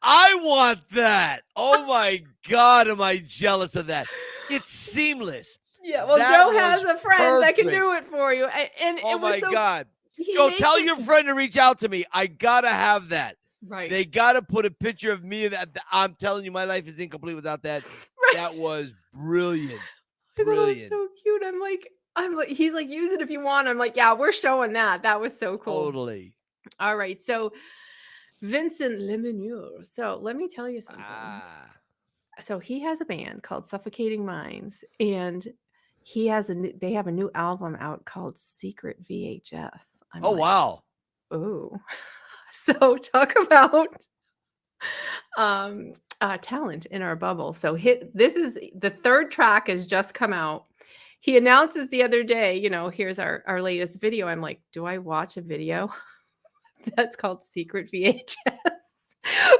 I want that. Oh my God, am I jealous of that? It's seamless. Yeah, well, That Joe has was a friend that can perfect. do it for you. And Oh it was my so, God. he Joe, makes tell it- your friend to reach out to me. I gotta have that. Right. They gotta put a picture of me. That I'm telling you, my life is incomplete without that. Right. That was brilliant. I thought that was Brilliant. so cute. I'm like, he's like, use it if you want. I'm like, yeah, we're showing that. That was so cool. Totally. All right. So Vincent Lemonnier. So let me tell you something. So he has a band called Suffocating Minds, and they have a new album out called Secret VHS. I'm Oh like, wow. oh. So talk about talent in our bubble. So this is the third track has just come out. He announces the other day, here's our latest video. I'm like, do I watch a video that's called Secret VHS?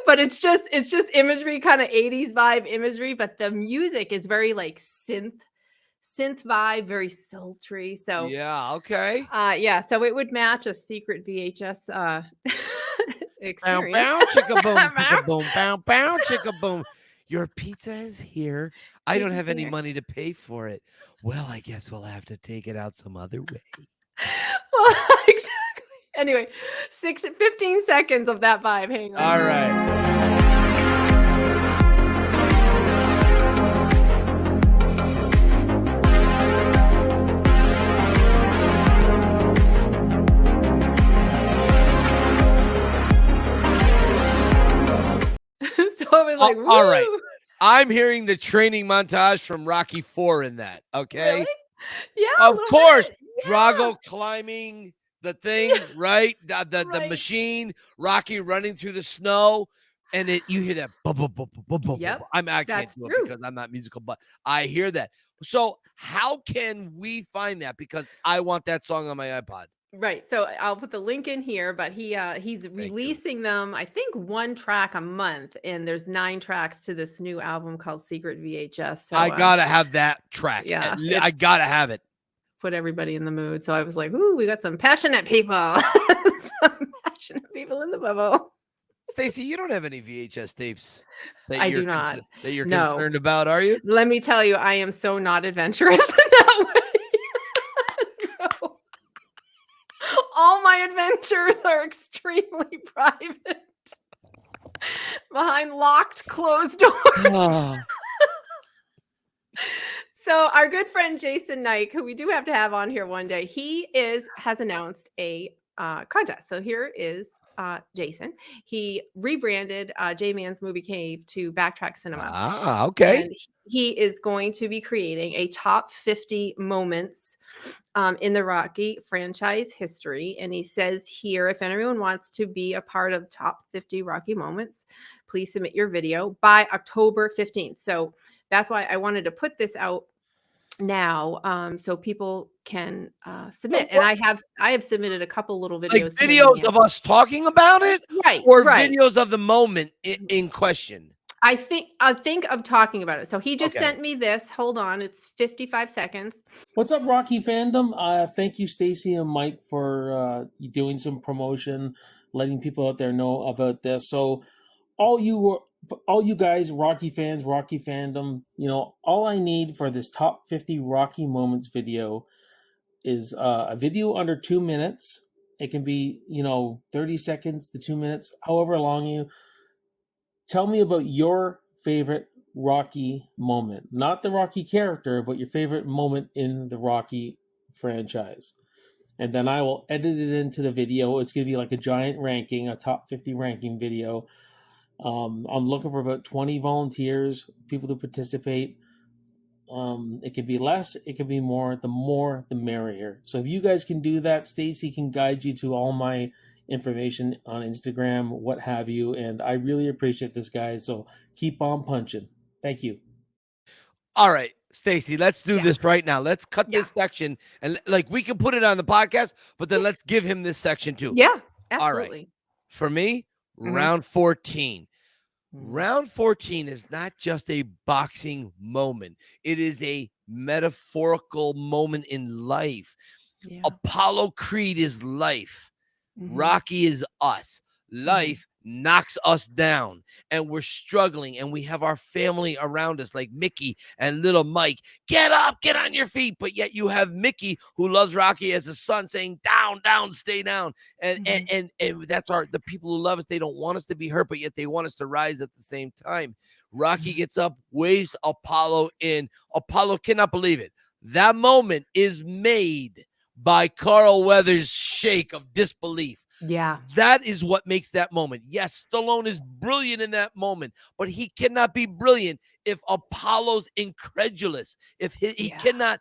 But it's just imagery, kind of 80s vibe imagery, but the music is very like synth vibe, very sultry. So yeah, okay. So it would match a Secret VHS experience. Bow, chicka boom, chicka boom, bow, chicka boom. Your pizza is here. I don't have any money to pay for it. Well, I guess we'll have to take it out some other way. Well, exactly. Anyway, 15 seconds of that vibe. Hang on. All right. So I was like, all right. woo. I'm hearing the training montage from Rocky IV in that. Okay. Really? Yeah. Of course. Yeah. Drago climbing the thing, right? The Right. machine, Rocky running through the snow, and you hear that. Yep, I can't that's do it true. because I'm not musical, but I hear that. So how can we find that? Because I want that song on my iPod. Right. So I'll put the link in here, but he's you. releasing them, I think, one track a month, and there's 9 tracks to this new album called Secret VHS. So I gotta have that track. yeah, I gotta have it. put everybody in the mood. So I was like, ooh, we got some passionate people. Some passionate people in the bubble. Stacy, you don't have any VHS tapes that I you're do not. that you're No. concerned about, are you? Let me tell you, I am so not adventurous in that way. No. All my adventures are extremely private. Behind locked, closed doors. Oh. So our good friend Jason Knight, who we do have to have on here one day, has announced a contest. So here is Jason. He rebranded J-Man's Movie Cave to Backtrack Cinema. Ah, okay. And he is going to be creating a top 50 moments in the Rocky franchise history. And he says here, if anyone wants to be a part of top 50 Rocky moments, please submit your video by October 15th. So that's why I wanted to put this out now, so people can submit. And I have submitted a couple little videos. Like videos of us talking about it, right? Or right. videos of the moment in question. I think of talking about it. So he just sent me this. Hold on, it's 55 seconds. What's up, Rocky fandom? Thank you, Stacy and Mike, for doing some promotion, letting people out there know about this. So all you guys, Rocky fans, Rocky fandom, all I need for this top 50 Rocky moments video is a video under 2 minutes. It can be, 30 seconds to 2 minutes, however long you. Tell me about your favorite Rocky moment. Not the Rocky character, but your favorite moment in the Rocky franchise. And then I will edit it into the video. It's going to be like a giant ranking, a top 50 ranking video. I'm looking for about 20 volunteers, people to participate. It could be less, it could be more. The more, the merrier. So if you guys can do that, Stacy can guide you to all my information on Instagram, what have you. And I really appreciate this, guys. So keep on punching. Thank you. All right, Stacy, let's do this right now. Let's cut this section, and we can put it on the podcast, but then let's give him this section too. Yeah, absolutely. All right. For me, round 14. Round 14 is not just a boxing moment. It is a metaphorical moment in life. Yeah. Apollo Creed is life. Rocky is us. Life knocks us down, and we're struggling, and we have our family around us like Mickey and little Mike. Get up, get on your feet. But yet you have Mickey, who loves Rocky as a son, saying down, down, stay down. And that's the people who love us. They don't want us to be hurt, but yet they want us to rise at the same time. Rocky gets up, waves Apollo in. Apollo cannot believe it. That moment is made by Carl Weathers' shake of disbelief. Yeah. That is what makes that moment. Yes, Stallone is brilliant in that moment, but he cannot be brilliant if Apollo's incredulous. If he cannot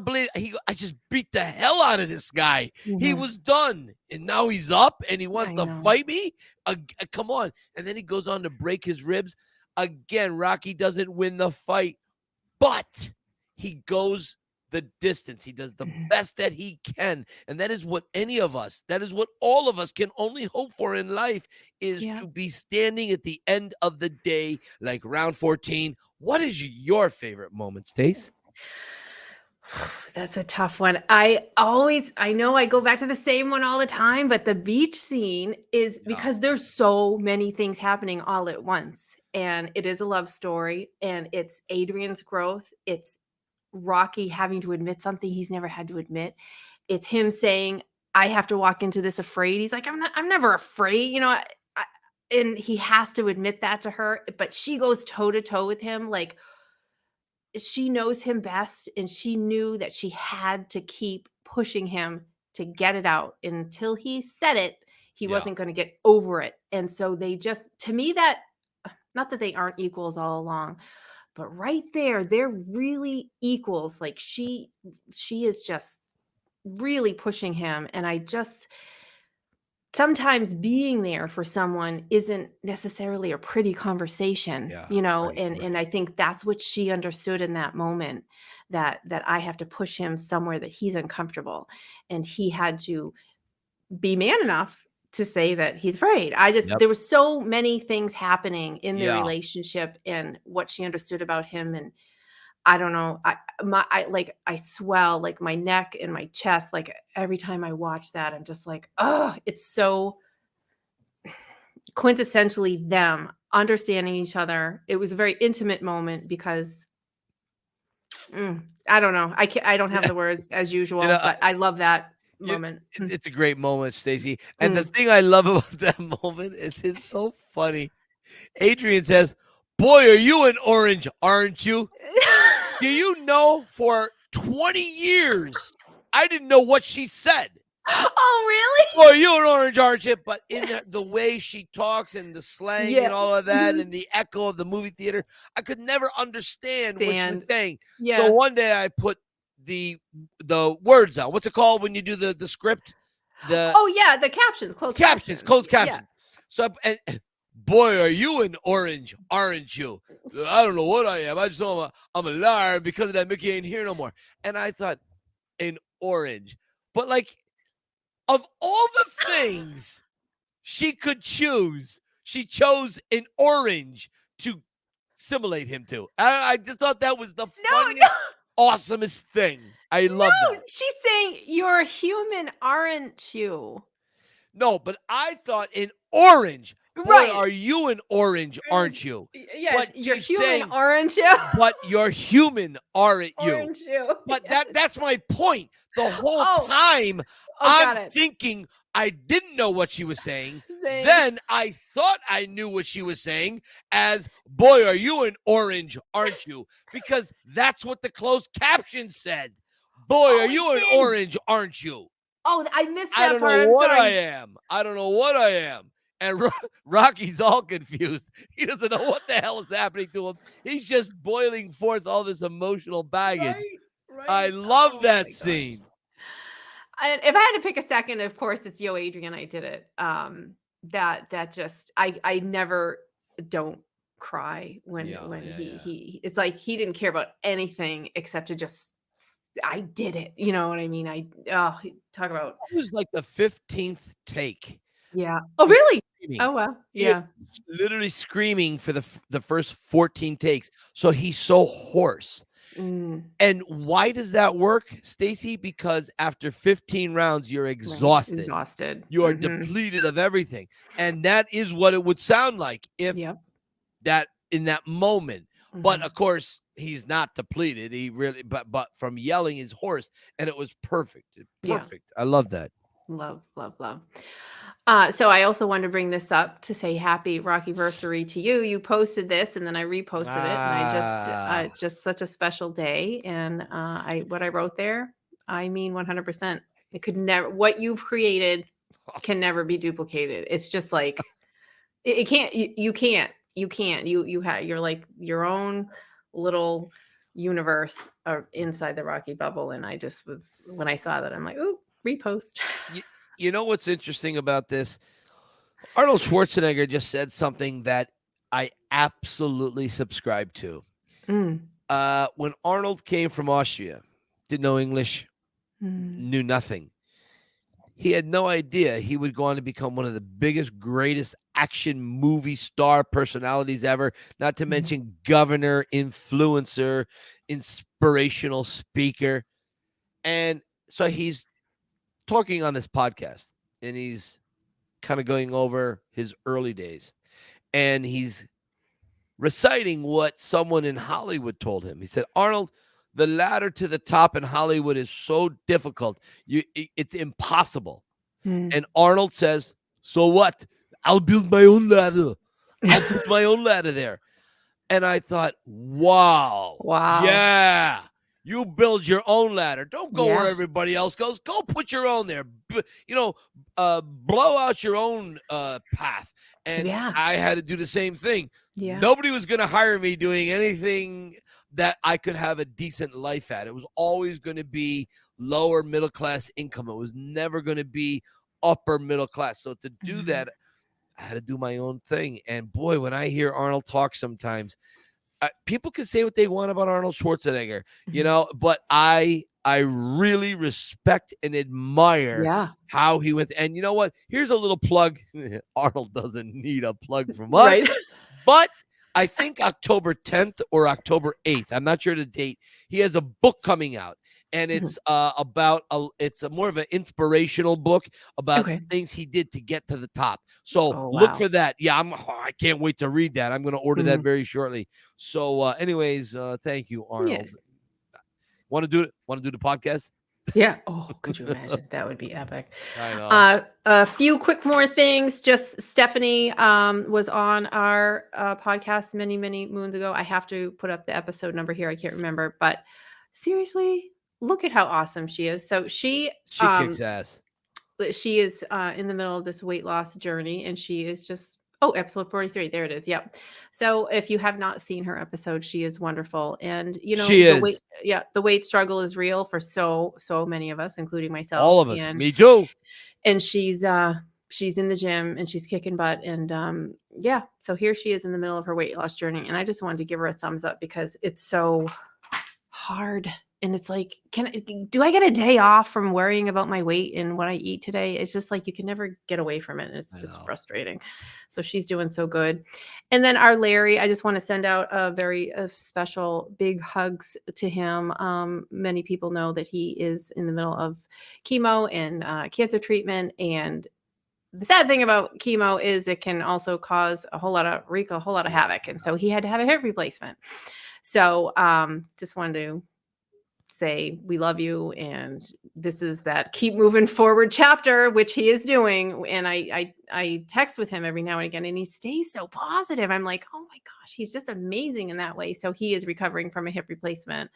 believe. I just beat the hell out of this guy. He was done, and now he's up, and he wants to fight me. Come on. And then he goes on to break his ribs. Again, Rocky doesn't win the fight, but he goes the distance. He does the best that he can. And that is what all of us can only hope for in life, is to be standing at the end of the day, like round 14. What is your favorite moment, Stace? That's a tough one. I know I go back to the same one all the time, but the beach scene is because there's so many things happening all at once. And it is a love story, and it's Adrian's growth. It's Rocky having to admit something he's never had to admit. It's him saying, I have to walk into this afraid. He's like, I'm never afraid, and he has to admit that to her, but she goes toe to toe with him. Like, she knows him best, and she knew that she had to keep pushing him to get it out. And until he said it, he wasn't going to get over it. And so they just, to me, that, not that they aren't equals all along, but right there, they're really equals. Like she is just really pushing him. And I just sometimes being there for someone isn't necessarily a pretty conversation, Yeah, right, and I think that's what she understood in that moment, that I have to push him somewhere that he's uncomfortable, and he had to be man enough to say that he's afraid. Yep. There were so many things happening in their Yeah. relationship and what she understood about him, and I don't know, I swell, like, my neck and my chest, like, every time I watch that, I'm just like, oh, it's so quintessentially them understanding each other. It was a very intimate moment because I don't know. I don't have the words as usual, You know, but I love that You- moment. it's a great moment, Stacy. And the thing I love about that moment is it's so funny. Adrian says, "Boy, are you an orange, aren't you?" Do you know for 20 years I didn't know what she said? Oh, really? Boy, you an orange, aren't you? But in the way she talks and the slang Yeah. and all of that Mhm. and the echo of the movie theater, I could never understand what she was saying. Yeah. So one day I put the words out. What's it called when you do the script? Oh, yeah, the captions, closed captions. Closed Yeah. captions. So and boy, are you an orange, aren't you? I don't know what I am. I just know I'm a liar, and because of that, Mickey ain't here no more. And I thought, an orange. But like, of all the things she could choose, she chose an orange to simulate him to. I just thought that was the funniest, awesomest thing. I love that. She's saying, "You're human, aren't you?" No, but I thought an orange. Boy, Right. are you an orange, aren't you? Yes, But "You're she's human, saying, aren't you?" but you're human, aren't you? Aren't you? But Yes. that's my point. The whole Oh. time got I'm it. thinking I didn't know what she was saying. Same. Then I thought I knew what she was saying as, boy, are you an orange, aren't you? Because that's what the closed caption said. Boy, are you an orange, aren't you? Oh, I missed I that don't part. know I'm what I sorry. am. I don't know what I am. And Rocky's all confused. He doesn't know what the hell is happening to him. He's just boiling forth all this emotional baggage. Right. I love Oh that my gosh. scene. And if I had to pick a second, of course, it's Yo, Adrian, I did it. That just I never don't cry when he it's like he didn't care about anything except to just I did it. You know what I mean? Talk about It was like the 15th take. yeah. Oh, really? Screaming. Oh, well. He Yeah. was literally screaming for the first 14 takes. So he's so hoarse. And why does that work, Stacy? Because after 15 rounds, you're exhausted. Exhausted. You are depleted of everything. And that is what it would sound like if that in that moment. But of course, he's not depleted. He really but from yelling his hoarse, and it was perfect. Perfect. I love that. Love. So I also wanted to bring this up to say happy Rockyversary to you. You posted this and then I reposted it, and I just such a special day. And what I wrote there, I mean 100%. It could never what you've created can never be duplicated. It's just like it can't. You can't. You're like your own little universe inside the Rocky bubble. And I just was when I saw that, I'm like, ooh, repost. You know what's interesting about this? Arnold Schwarzenegger just said something that I absolutely subscribe to. When Arnold came from Austria, didn't know English, knew nothing. He had no idea he would go on to become one of the biggest, greatest action movie star personalities ever, not to mention governor, influencer, inspirational speaker. And so he's talking on this podcast, and he's kind of going over his early days, and he's reciting what someone in Hollywood told him. He said, Arnold, the ladder to the top in Hollywood is so difficult. It's impossible. And Arnold says, so what? I'll build my own ladder. I'll put my own ladder there. And I thought, wow. Yeah. You build your own ladder. Don't go where everybody else goes. Go put your own there. Blow out your own path. And I had to do the same thing. Nobody was going to hire me doing anything that I could have a decent life at. It was always going to be lower middle class income. It was never going to be upper middle class. So to do that, I had to do my own thing. And boy, when I hear Arnold talk sometimes, people can say what they want about Arnold Schwarzenegger, but I really respect and admire how he went. And you know what? Here's a little plug. Arnold doesn't need a plug from us, Right. but I think October 10th or October 8th, I'm not sure the date, he has a book coming out. And it's it's more of an inspirational book about the things he did to get to the top. So look for that. Yeah, I can't wait to read that. I'm going to order that very shortly. So anyways, thank you, Arnold. Yes. Want to do the podcast? Yeah. Oh, could you imagine? That would be epic. I know. A few quick more things. Just Stephanie was on our podcast many, many moons ago. I have to put up the episode number here. I can't remember, but seriously, look at how awesome she is. So she kicks ass. She is in the middle of this weight loss journey, and she is just episode 43. There it is. Yep. So if you have not seen her episode, she is wonderful. And the weight struggle is real for so many of us, including myself. All of us. Me too. And she's in the gym and she's kicking butt. And so here she is in the middle of her weight loss journey. And I just wanted to give her a thumbs up because it's so hard. And it's like, do I get a day off from worrying about my weight and what I eat today? It's just like, you can never get away from it. And it's just frustrating. So she's doing so good. And then our Larry, I just want to send out a very special big hugs to him. Many people know that he is in the middle of chemo and cancer treatment. And the sad thing about chemo is it can also cause a whole lot of havoc. And so he had to have a hip replacement. So just wanted to say we love you, and this is that keep moving forward chapter, which he is doing. And I text with him every now and again, and he stays so positive. I'm like, oh my gosh, he's just amazing in that way. So he is recovering from a hip replacement.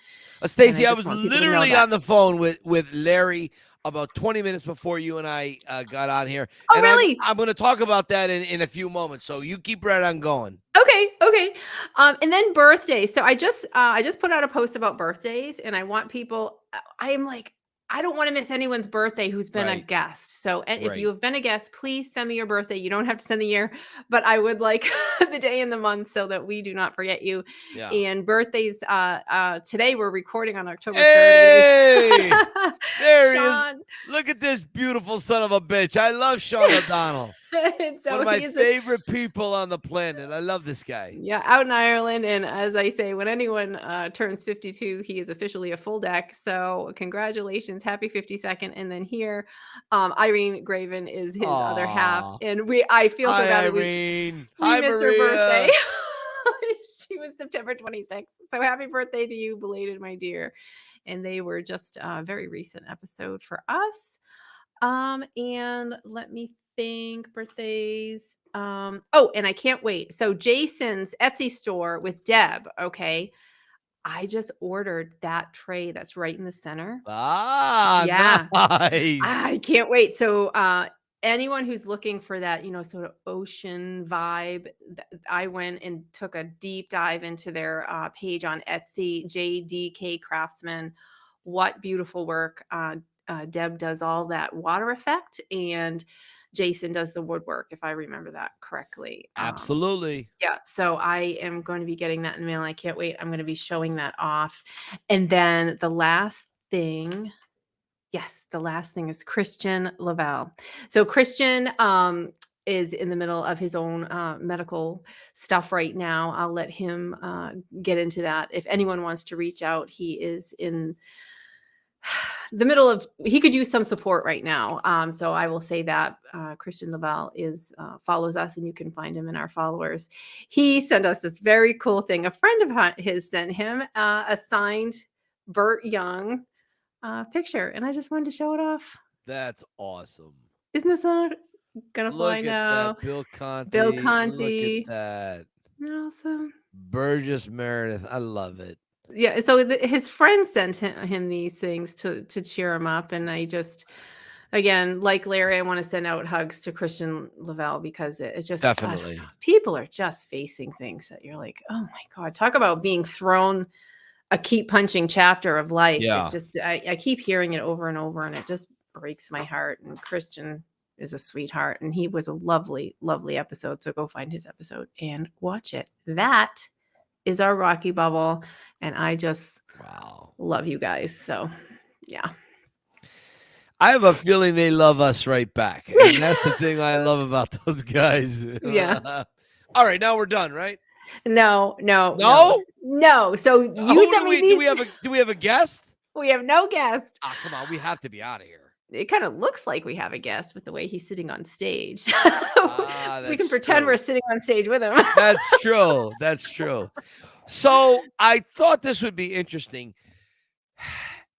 Stacey, I was literally on the phone with Larry about 20 minutes before you and I got on here. Oh, and really? I'm going to talk about that in a few moments. So you keep right on going. Okay. And then birthdays. So I just put out a post about birthdays, and I want people, I am like, I don't want to miss anyone's birthday who's been a guest. So if you have been a guest, please send me your birthday. You don't have to send the year, but I would like the day and the month so that we do not forget you. Yeah. And birthdays, today we're recording on October 3rd. Hey! There he is. Look at this beautiful son of a bitch. I love Sean O'Donnell. So one of my favorite people on the planet. I love this guy. Yeah, out in Ireland. And as I say, when anyone turns 52, he is officially a full deck. So congratulations. Happy 52nd. And then here, Irene Graven is his other half. And I feel so bad. Irene. We missed her birthday. She was September 26th. So happy birthday to you, belated, my dear. And they were just a very recent episode for us. And let me think, birthdays. And I can't wait. So Jason's Etsy store with Deb. Okay. I just ordered that tray that's right in the center. Yeah. Nice. I can't wait. So, anyone who's looking for that, sort of ocean vibe, I went and took a deep dive into their page on Etsy, JDK Craftsman. What beautiful work. Deb does all that water effect, and Jason does the woodwork, if I remember that correctly. Absolutely. Yeah. So I am going to be getting that in the mail. I can't wait. I'm going to be showing that off. And then the last thing is Christian Lavelle. So Christian is in the middle of his own medical stuff right now. I'll let him get into that. If anyone wants to reach out, he is in the middle of, he could use some support right now. So I will say that Christian Lavelle follows us, and you can find him in our followers. He sent us this very cool thing. A friend of his sent him a signed Burt Young picture, and I just wanted to show it off. That's awesome. Isn't this gonna fly now? Bill Conti. Look at that. Awesome. Burgess Meredith. I love it. Yeah. So his friends sent him these things to cheer him up. And I just, again, like Larry, I want to send out hugs to Christian Lavelle, because it just, definitely, people are just facing things that you're like, oh my God, talk about being thrown a keep punching chapter of life. Yeah. It's just I keep hearing it over and over, and it just breaks my heart. And Christian is a sweetheart, and he was a lovely, lovely episode. So go find his episode and watch it. That is our Rocky bubble, and I just love you guys. So yeah. I have a feeling they love us right back. And that's the thing I love about those guys. Yeah. All right, now we're done, right? No. So you Who sent do me we these. do we have a guest? We have no guest. Ah, come on, we have to be out of here. It kind of looks like we have a guest with the way he's sitting on stage. We can That's pretend true. we're sitting on stage with him. That's true. That's true. So I thought this would be interesting.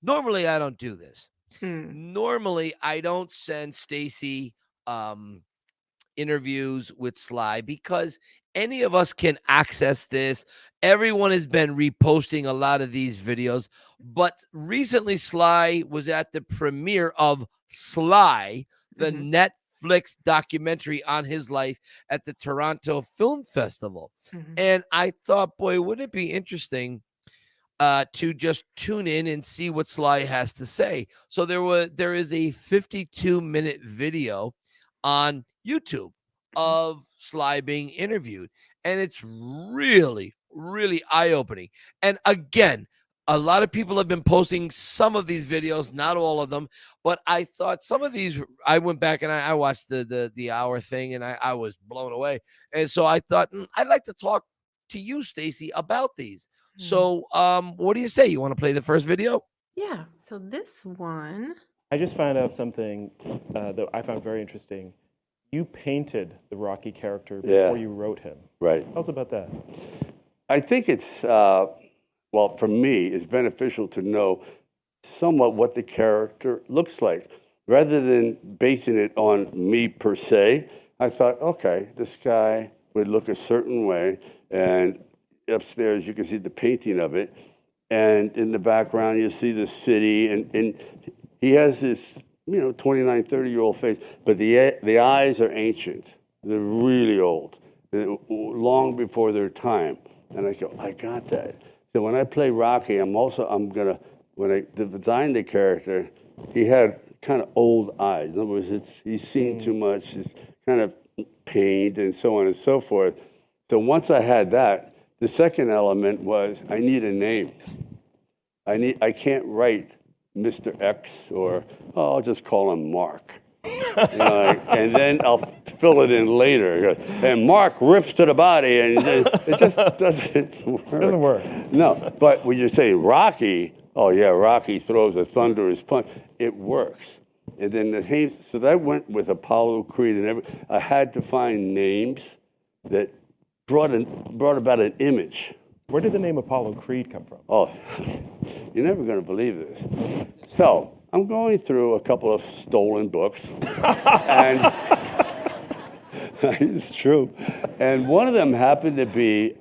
Normally, I don't do this. Normally, I don't send Stacy interviews with Sly because any of us can access this. Everyone has been reposting a lot of these videos, but recently Sly was at the premiere of Sly, the Netflix documentary on his life at the Toronto Film Festival. And I thought, boy, wouldn't it be interesting to just tune in and see what Sly has to say. So there is a 52-minute video on YouTube of Sly being interviewed, and it's really, really eye-opening. And again, a lot of people have been posting some of these videos, not all of them, but I thought some of these, I went back and I watched the hour thing, and I was blown away. And so I thought, I'd like to talk to you, Stacy, about these. So what do you say? You want to play the first video? Yeah. So this one. I just found out something that I found very interesting. You painted the Rocky character before you wrote him. Right. Tell us about that. I think it's, well, for me, it's beneficial to know somewhat what the character looks like. Rather than basing it on me per se, I thought, okay, this guy would look a certain way, and upstairs you can see the painting of it, and in the background you see the city, and he has this 29, 30-year-old face, but the eyes are ancient. They're really old, long before their time. And I go, I got that. So when I play Rocky, when I designed the character, he had kind of old eyes. In other words, he's seen too much, he's kind of pained and so on and so forth. So once I had that, the second element was I need a name. I can't write Mr. X or I'll just call him Mark. And then I'll fill it in later. And Mark rips to the body, and it just doesn't work. It doesn't work. No, but when you say Rocky, oh yeah, Rocky throws a thunderous punch. It works. And then so that went with Apollo Creed, and I had to find names that brought about an image. Where did the name Apollo Creed come from? Oh, you're never going to believe this. So I'm going through a couple of stolen books, and it's true. And one of them happened to be,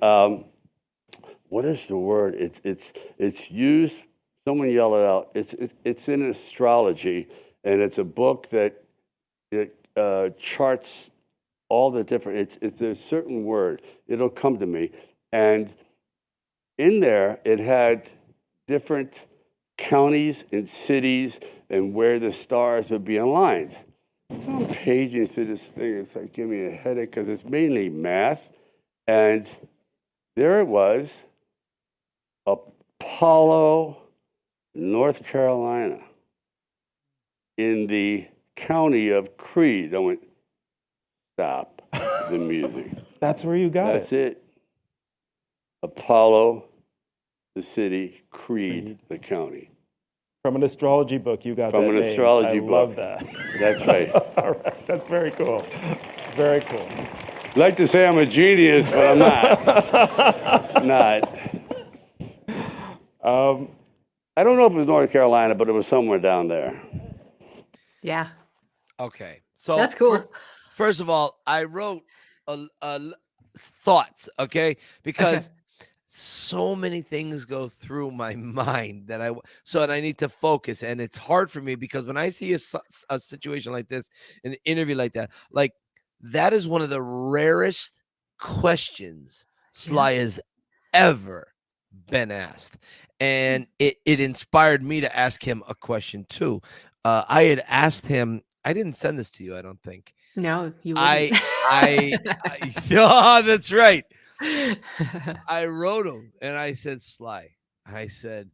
what is the word? It's used. Someone yell it out. It's in astrology, and it's a book that charts all the different. It's a certain word. It'll come to me, and in there it had different counties and cities and where the stars would be aligned. So I'm paging through this thing. It's like giving me a headache because it's mainly math. And there it was, Apollo, North Carolina, in the county of Creed. I went, stop the music. That's where you got That's it. Apollo, the city, Creed, the county. From an astrology book, you got that From an name. astrology book. I love that. That's right. All right. That's very cool. Very cool. I'd like to say I'm a genius, but I'm not. Not. I don't know if it was North Carolina, but it was somewhere down there. Yeah. Okay. So that's cool. First of all, I wrote thoughts, okay? Because so many things go through my mind that I need to focus, and it's hard for me because when I see a situation like this, an interview like that is one of the rarest questions Sly has ever been asked. And it inspired me to ask him a question too. I had asked him, I didn't send this to you, I don't think. No, you wouldn't. Oh, that's right. I wrote him and I said, Sly, I said,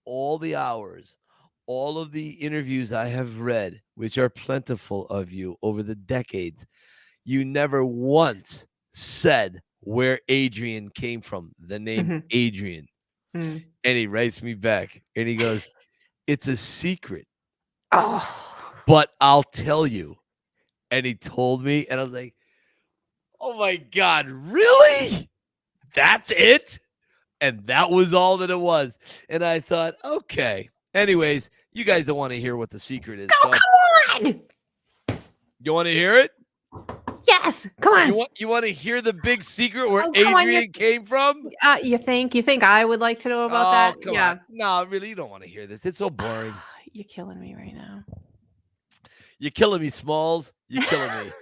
all the hours, all of the interviews I have read, which are plentiful of you over the decades, you never once said where Adrian came from, the name Adrian. And he writes me back and he goes, it's a secret. Oh, but I'll tell you. And he told me, and I was like, oh my God, really? That's it? And that was all that it was. And I thought, okay. Anyways, you guys don't want to hear what the secret is. come on. You want to hear it? Yes, come on. You want to hear the big secret where come on, Adrian came from? You think I would like to know about that? Come on. No, really, you don't want to hear this. It's so boring. You're killing me right now. You're killing me, Smalls. You're killing me.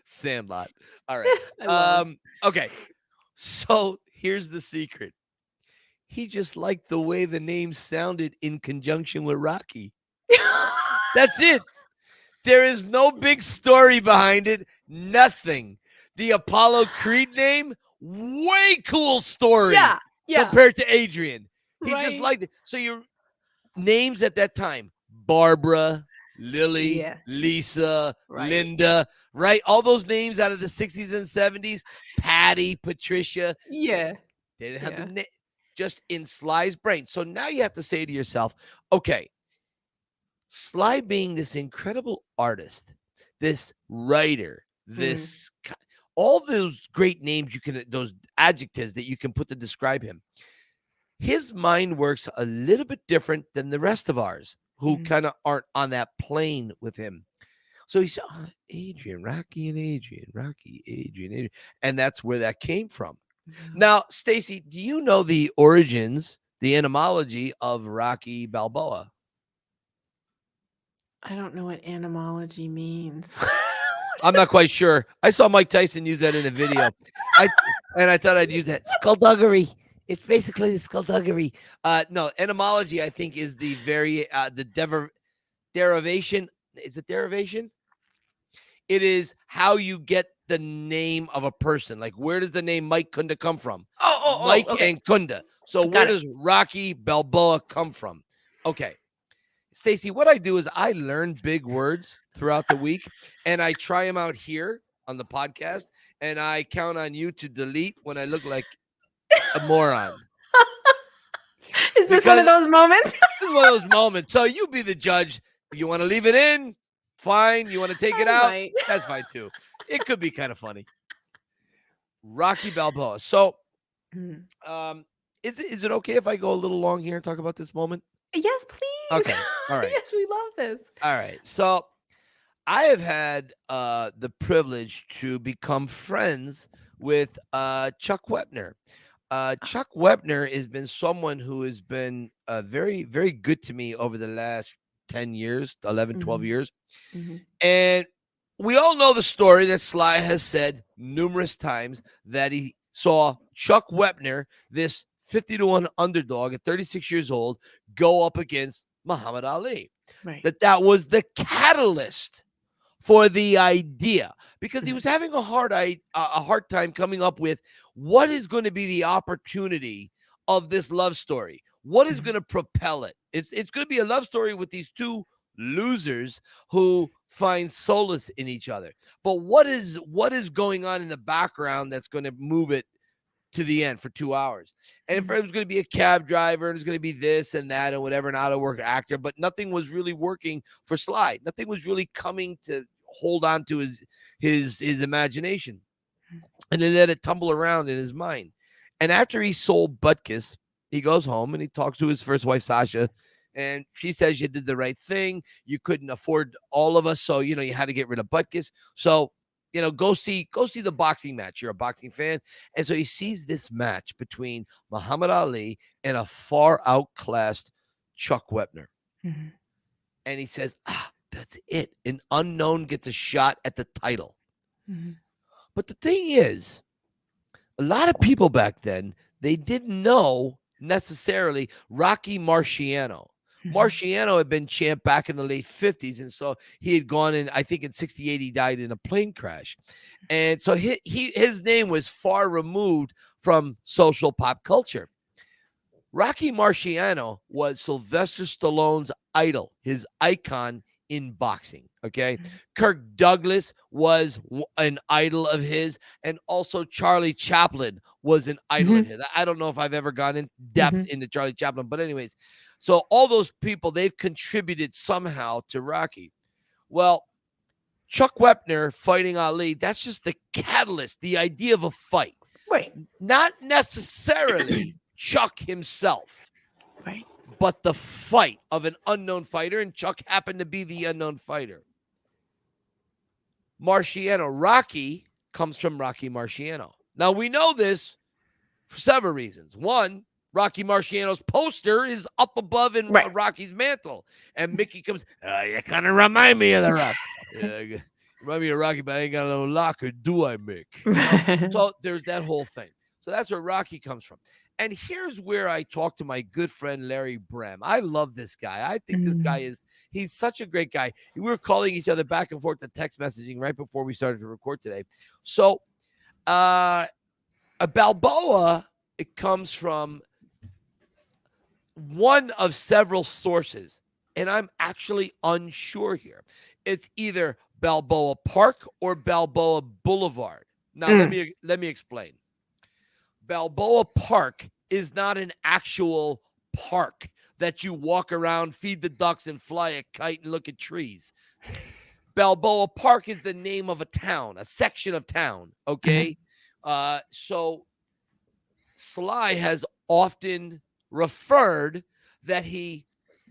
Sandlot. All right. Okay. So here's the secret. He just liked the way the name sounded in conjunction with Rocky. That's it. There is no big story behind it. Nothing. The Apollo Creed name, way cool story. Yeah. Compared to Adrian. He Right. just liked it. So your names at that time, Barbara, Lily, Lisa, Linda, right? All those names out of the 60s and 70s. Patty, Patricia. Yeah. They didn't have the name. Just in Sly's brain. So now you have to say to yourself, okay, Sly being this incredible artist, this writer, this all those great names you can, those adjectives that you can put to describe him. His mind works a little bit different than the rest of ours, who kind of aren't on that plane with him. So he said, Adrian, Rocky and Adrian, Rocky, Adrian. And that's where that came from. Now, Stacy, do you know the origins, the etymology of Rocky Balboa? I don't know what etymology means. I'm not quite sure. I saw Mike Tyson use that in a video. I thought I'd use that. Skullduggery. It's basically the skullduggery. No, etymology, I think, is the derivation. Is it derivation? It is how you get the name of a person. Like, where does the name Mike Kunda come from? Mike and Kunda. So where does Rocky Balboa come from? Okay. Stacy, what I do is I learn big words throughout the week, and I try them out here on the podcast, and I count on you to delete when I look like a moron. Is this one of those moments? This is one of those moments. So you be the judge. If you want to leave it in, fine. You want to take it out? Might. That's fine too. It could be kind of funny. Rocky Balboa. So is it okay if I go a little long here and talk about this moment? Yes, please. Okay. All right. Yes, we love this. All right. So I have had the privilege to become friends with Chuck Wepner. Chuck Wepner has been someone who has been very, very good to me over the last 10 years, 11, 12 years. And we all know the story that Sly has said numerous times that he saw Chuck Wepner, this 50-1 underdog at 36 years old, go up against Muhammad Ali. Right. That was the catalyst for the idea, because he was having a hard time coming up with what is going to be the opportunity of this love story. What is going to propel it? It's going to be a love story with these two losers who find solace in each other. But what is going on in the background that's going to move it to the end for 2 hours? And if it was going to be a cab driver, and it's going to be this and that and whatever, an out-of-work actor, but nothing was really working for Sly. Nothing was really coming to hold on to his imagination, and then let it tumble around in his mind. And after he sold Butkus, he goes home and he talks to his first wife, Sasha, and she says, you did the right thing. You couldn't afford all of us, so you had to get rid of Butkus. So go see the boxing match. You're a boxing fan. And so he sees this match between Muhammad Ali and a far outclassed Chuck Wepner. And he says, that's it. An unknown gets a shot at the title. But the thing is, a lot of people back then they didn't know necessarily Rocky Marciano. Marciano had been champ back in the late 50s. And so he had gone in, I think in 68, he died in a plane crash. And so his name was far removed from social pop culture. Rocky Marciano was Sylvester Stallone's idol, his icon in boxing. Okay. Kirk Douglas was an idol of his, and also Charlie Chaplin was an idol of his. I don't know if I've ever gone in depth into Charlie Chaplin, but anyways, so all those people, they've contributed somehow to Rocky. Well, Chuck Wepner fighting Ali, that's just the catalyst, the idea of a fight. Right. Not necessarily Chuck himself. Right. But the fight of an unknown fighter, and Chuck happened to be the unknown fighter. Marciano, Rocky comes from Rocky Marciano. Now, we know this for several reasons. One, Rocky Marciano's poster is up above in Rocky's mantle. And Mickey comes, you kind of remind me of the Rock. Remind me of Rocky, but I ain't got no locker, do I, Mick? So there's that whole thing. So that's where Rocky comes from. And here's where I talk to my good friend, Larry Brem. I love this guy. I think this guy he's such a great guy. We were calling each other back and forth to text messaging right before we started to record today. So a Balboa, it comes from one of several sources. And I'm actually unsure here. It's either Balboa Park or Balboa Boulevard. Now, let me explain. Balboa Park is not an actual park that you walk around, feed the ducks, and fly a kite and look at trees. Balboa Park is the name of a town, a section of town, okay? So Sly has often referred that he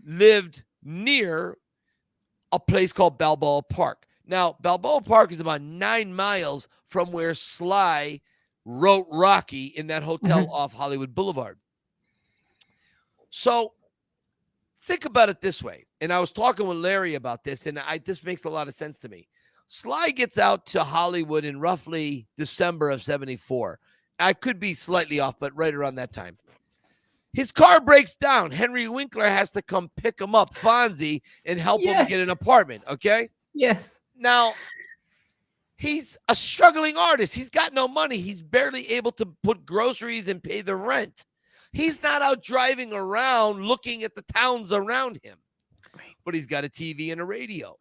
lived near a place called Balboa Park. Now, Balboa Park is about 9 miles from where Sly wrote Rocky in that hotel off Hollywood Boulevard. So think about it this way. And I was talking with Larry about this, and this makes a lot of sense to me. Sly gets out to Hollywood in roughly December of 74. I could be slightly off, but right around that time. His car breaks down. Henry Winkler has to come pick him up, Fonzie, and help him get an apartment, okay? Yes. Now, he's a struggling artist. He's got no money. He's barely able to put groceries and pay the rent. He's not out driving around looking at the towns around him. But he's got a TV and a radio.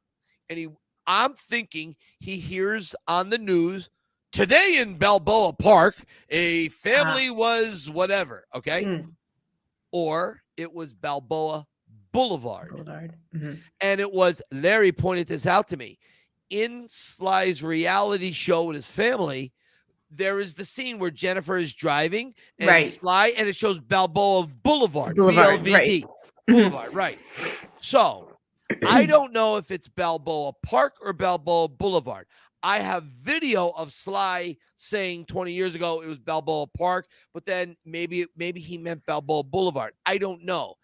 And I'm thinking he hears on the news, today in Balboa Park, a family was whatever, okay? Or it was Balboa Boulevard. And it was, Larry pointed this out to me. In Sly's reality show with his family, there is the scene where Jennifer is driving and Sly, and it shows Balboa Boulevard, BLVD. Boulevard, right. So I don't know if it's Balboa Park or Balboa Boulevard. I have video of Sly saying 20 years ago it was Balboa Park, but then maybe he meant Balboa Boulevard. I don't know.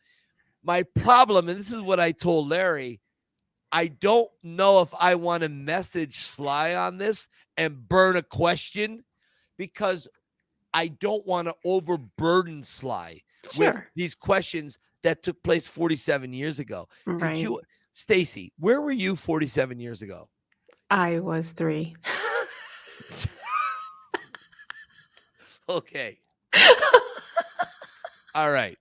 My problem, and this is what I told Larry, I don't know if I want to message Sly on this and burn a question, because I don't want to overburden Sly with these questions that took place 47 years ago. Right. Stacy, where were you 47 years ago? I was 3. Okay. All right.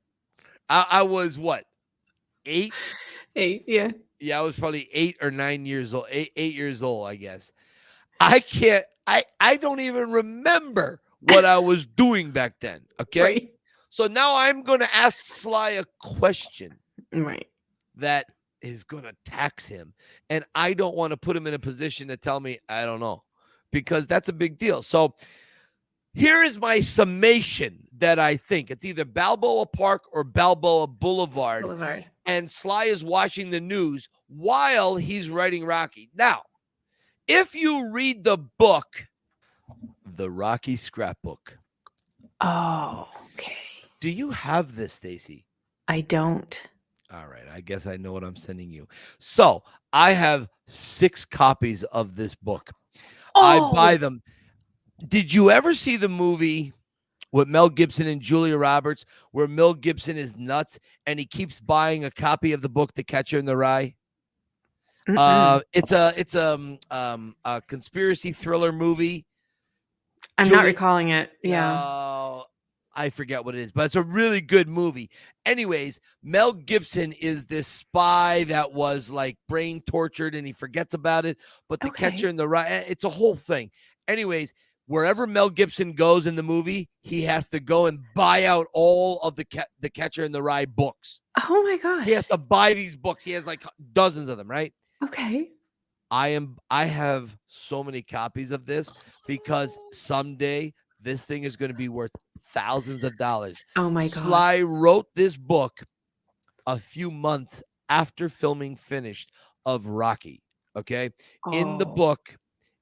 I was what? 8? 8, yeah. Yeah, I was probably 8 or 9 years old. 8 years old, I guess. I don't even remember what I was doing back then. Okay. Right. So now I'm going to ask Sly a question. Right. That is going to tax him. And I don't want to put him in a position to tell me, I don't know, because that's a big deal. So here is my summation that I think it's either Balboa Park or Balboa Boulevard. And Sly is watching the news while he's writing Rocky. Now, if you read the book, The Rocky Scrapbook. Oh, okay. Do you have this, Stacy? I don't. All right. I guess I know what I'm sending you. So I have 6 copies of this book. I buy them. Did you ever see the movie with Mel Gibson and Julia Roberts, where Mel Gibson is nuts and he keeps buying a copy of the book The Catcher in the Rye? It's a conspiracy thriller movie. I'm not recalling it. Yeah. I forget what it is, but it's a really good movie. Anyways, Mel Gibson is this spy that was like brain tortured and he forgets about it. But The Catcher in the Rye, it's a whole thing. Anyways, wherever Mel Gibson goes in the movie, he has to go and buy out all of the Catcher in the Rye books. Oh my gosh. He has to buy these books. He has like dozens of them, right? Okay. I have so many copies of this because someday this thing is going to be worth thousands of dollars. Oh my God. Sly wrote this book a few months after filming finished of Rocky. Okay. In the book,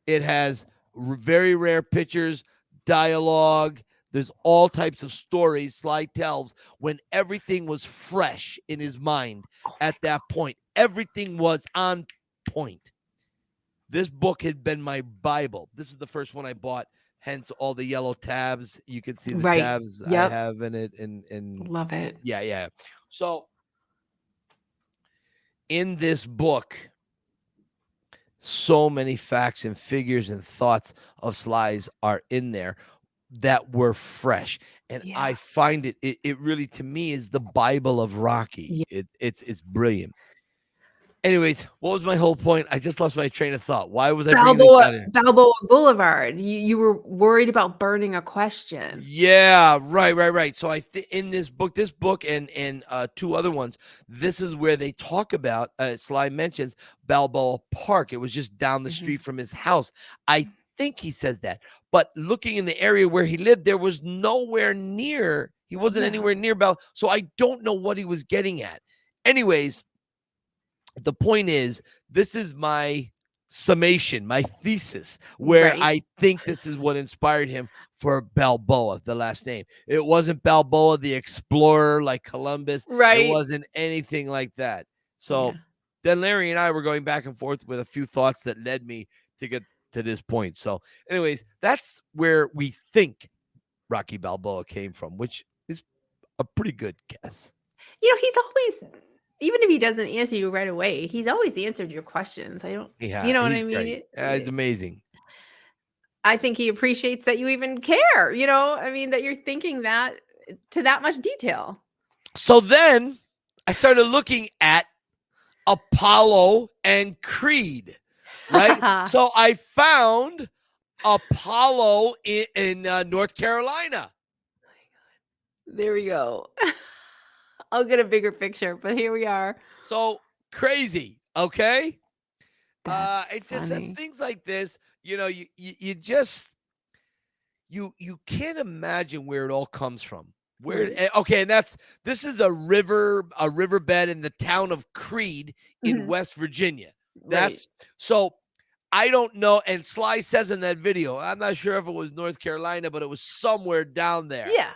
it has very rare pictures, dialogue. There's all types of stories Sly tells when everything was fresh in his mind at that point. Everything was on point. This book had been my Bible. This is the first one I bought, hence all the yellow tabs. You can see the tabs I have in it. And love it. Yeah. So in this book, so many facts and figures and thoughts of Sly's are in there that were fresh. And I find it really, to me, is the Bible of Rocky. It's brilliant. Anyways, what was my whole point? I just lost my train of thought. Why was I bringing this out in? Balboa Boulevard. You were worried about burning a question. Yeah, right. So in this book and two other ones, this is where they talk about, Sly mentions Balboa Park. It was just down the street from his house. I think he says that. But looking in the area where he lived, there was nowhere near. He wasn't anywhere near Balboa. So I don't know what he was getting at. Anyways, the point is, this is my summation, my thesis, where I think this is what inspired him for Balboa, the last name. It wasn't Balboa the explorer like Columbus. It wasn't anything like that. So then Larry and I were going back and forth with a few thoughts that led me to get to this point. So anyways, that's where we think Rocky Balboa came from, which is a pretty good guess. You know, he's always... Even if he doesn't answer you right away, he's always answered your questions. You know what I mean? It's amazing. I think he appreciates that you even care, that you're thinking that to that much detail. So then I started looking at Apollo and Creed, right? So I found Apollo in North Carolina. There we go. I'll get a bigger picture, but here we are. So crazy, okay? It just things like this, you just can't imagine where it all comes from. And this is a riverbed in the town of Creed in West Virginia. So I don't know. And Sly says in that video, I'm not sure if it was North Carolina, but it was somewhere down there. Yeah.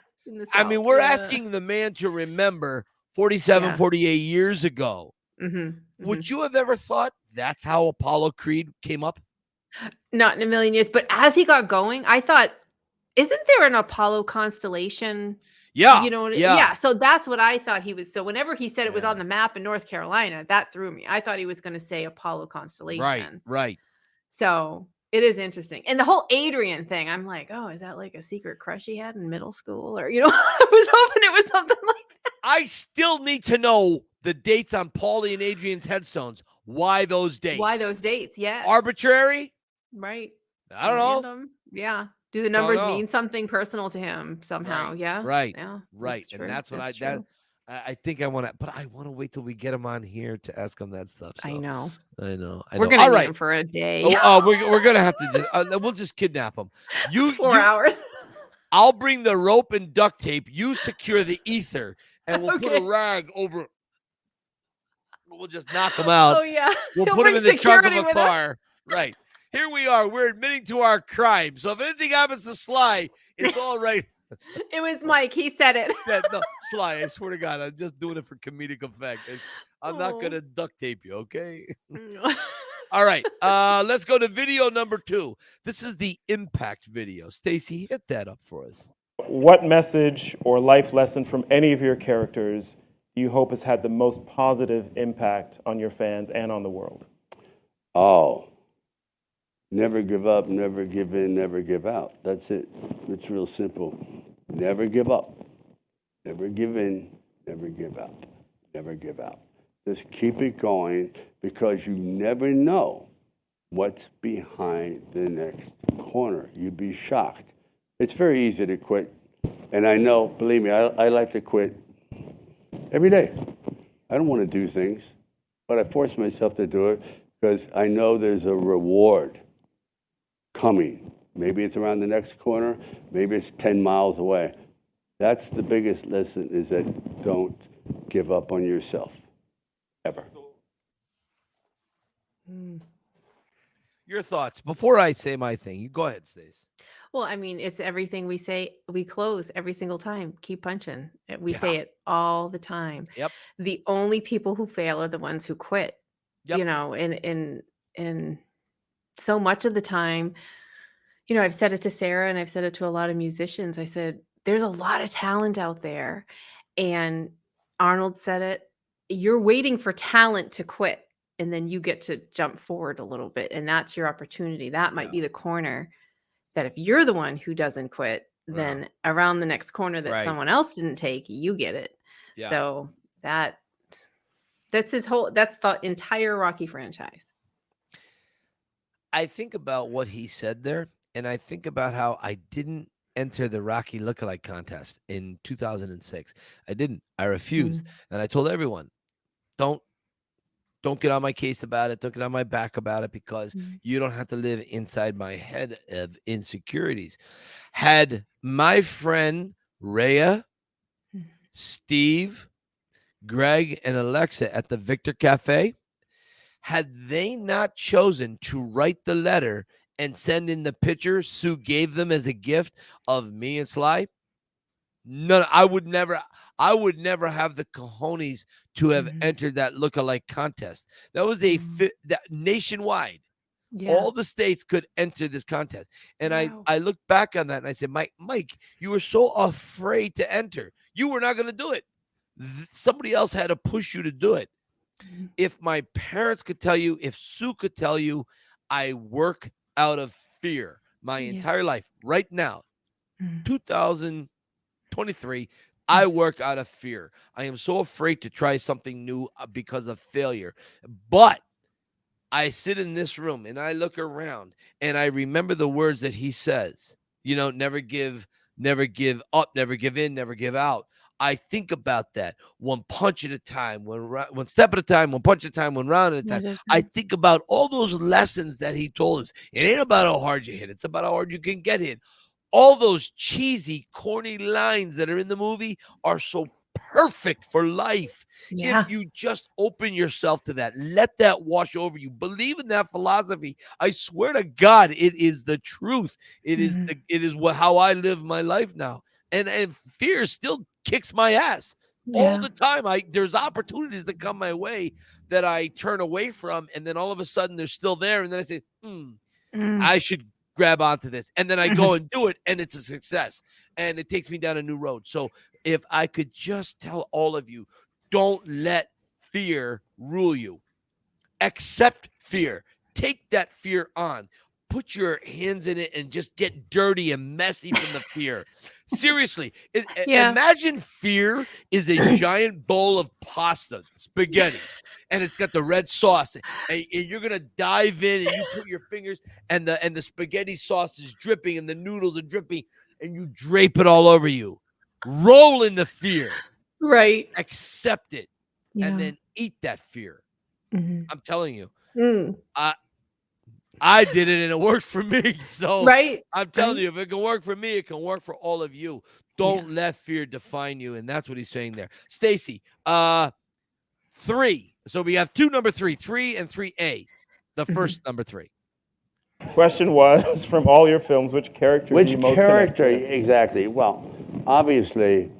I mean, we're asking the man to remember 47, 48 years ago. Would you have ever thought that's how Apollo Creed came up? Not in a million years. But as he got going, I thought, isn't there an Apollo constellation? Yeah. So that's what I thought he was. So whenever he said it was on the map in North Carolina, that threw me. I thought he was going to say Apollo constellation. Right. So it is interesting. And the whole Adrian thing, I'm like, oh, is that like a secret crush he had in middle school? Or, I was hoping it was something like that. I still need to know the dates on Paulie and Adrian's headstones. Why those dates? Yes. Arbitrary? Right. I don't know. Random. Yeah. Do the numbers mean something personal to him somehow? Yeah. Right. Yeah. Right. And that's what I think I want to, but I want to wait till we get him on here to ask him that stuff. So. I know. We're going to need him for a day. We're going to have to we'll just kidnap him. 4 hours. I'll bring the rope and duct tape. You secure the ether and we'll put a rag over. We'll just knock him out. Oh, yeah. We'll put him in the trunk of a car. Right. Here we are. We're admitting to our crime. So if anything happens to Sly, it's all right. It was Mike. He said it. No, Sly, I swear to God, I'm just doing it for comedic effect. I'm not going to duct tape you, okay? All right. Let's go to video number 2. This is the impact video. Stacy, hit that up for us. what message or life lesson from any of your characters do you hope has had the most positive impact on your fans and on the world? Oh, never give up, never give in, never give out. That's it. It's real simple. Never give up. Never give in, never give out. Never give out. Just keep it going because you never know what's behind the next corner. You'd be shocked. It's very easy to quit. And I know, believe me, I like to quit every day. I don't want to do things, but I force myself to do it because I know there's a reward coming. Maybe it's around the next corner, maybe it's 10 miles away. That's the biggest lesson, is that don't give up on yourself, ever. Your thoughts before I say my thing. You go ahead, Stace. Well, I mean, it's everything we say. We close every single time. Keep punching. We say it all the time. Yep. The only people who fail are the ones who quit. Yep. You know, and so much of the time, you know, I've said it to Sarah and I've said it to a lot of musicians. I said, there's a lot of talent out there. And Arnold said it. You're waiting for talent to quit. And then you get to jump forward a little bit. And that's your opportunity. That might be the corner that if you're the one who doesn't quit, then around the next corner that someone else didn't take, you get it. Yeah. So that's the entire Rocky franchise. I think about what he said there, and I think about how I didn't enter the Rocky Lookalike contest in 2006. I didn't. I refused. And I told everyone, don't get on my case about it. Don't get on my back about it, because you don't have to live inside my head of insecurities. Had my friend Rhea, Steve, Greg, and Alexa at the Victor Cafe, had they not chosen to write the letter and send in the picture Sue gave them as a gift of me and Sly, no, I would never have the cojones to have entered that lookalike contest. That was that nationwide. Yeah. All the states could enter this contest. And I look back on that and I said, Mike, you were so afraid to enter. You were not going to do it. Somebody else had to push you to do it. If my parents could tell you, if Sue could tell you, I work out of fear my entire life. Right now, 2023, I work out of fear. I am so afraid to try something new because of failure. But I sit in this room and I look around and I remember the words that he says, you know, never give up, never give in, never give out. I think about that one punch at a time, one step at a time, one punch at a time, one round at a time. I think about all those lessons that he told us. It ain't about how hard you hit. It's about how hard you can get hit. All those cheesy, corny lines that are in the movie are so perfect for life. Yeah. If you just open yourself to that, let that wash over you. Believe in that philosophy. I swear to God, it is the truth. It is how I live my life now. And fear still kicks my ass all the time. There's opportunities that come my way that I turn away from, and then all of a sudden they're still there, and then I say, I should grab onto this, and then I go and do it, and it's a success, and it takes me down a new road. So if I could just tell all of you, don't let fear rule you. Accept fear. Take that fear on. Put your hands in it and just get dirty and messy from the fear. Seriously, imagine fear is a giant bowl of pasta, spaghetti, and it's got the red sauce, and you're gonna dive in and you put your fingers, and the spaghetti sauce is dripping and the noodles are dripping, and you drape it all over you. Roll in the fear, right? Accept it, and then eat that fear. I'm telling you, I did it and it worked for me. So I'm telling you, if it can work for me, it can work for all of you. Don't let fear define you. And that's what he's saying there. Stacy, 3. So we have 2 number 3 and 3A. The first number 3. Question was, from all your films, which character do you most connect with? Exactly. Well, obviously,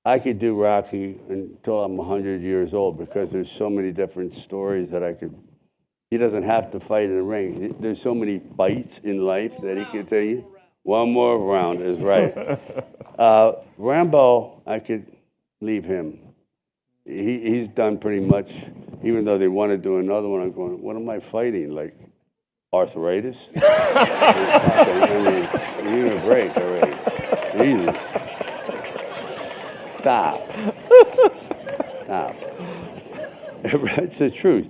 I could do Rocky until I'm 100 years old, because there's so many different stories that I could. He doesn't have to fight in the ring. There's so many fights in life that he can tell you. One more round is right. Rambo, I could leave him. He's done pretty much, even though they want to do another one, I'm going, what am I fighting? Like arthritis? I mean, you need a break already. Jesus. Stop. It's the truth.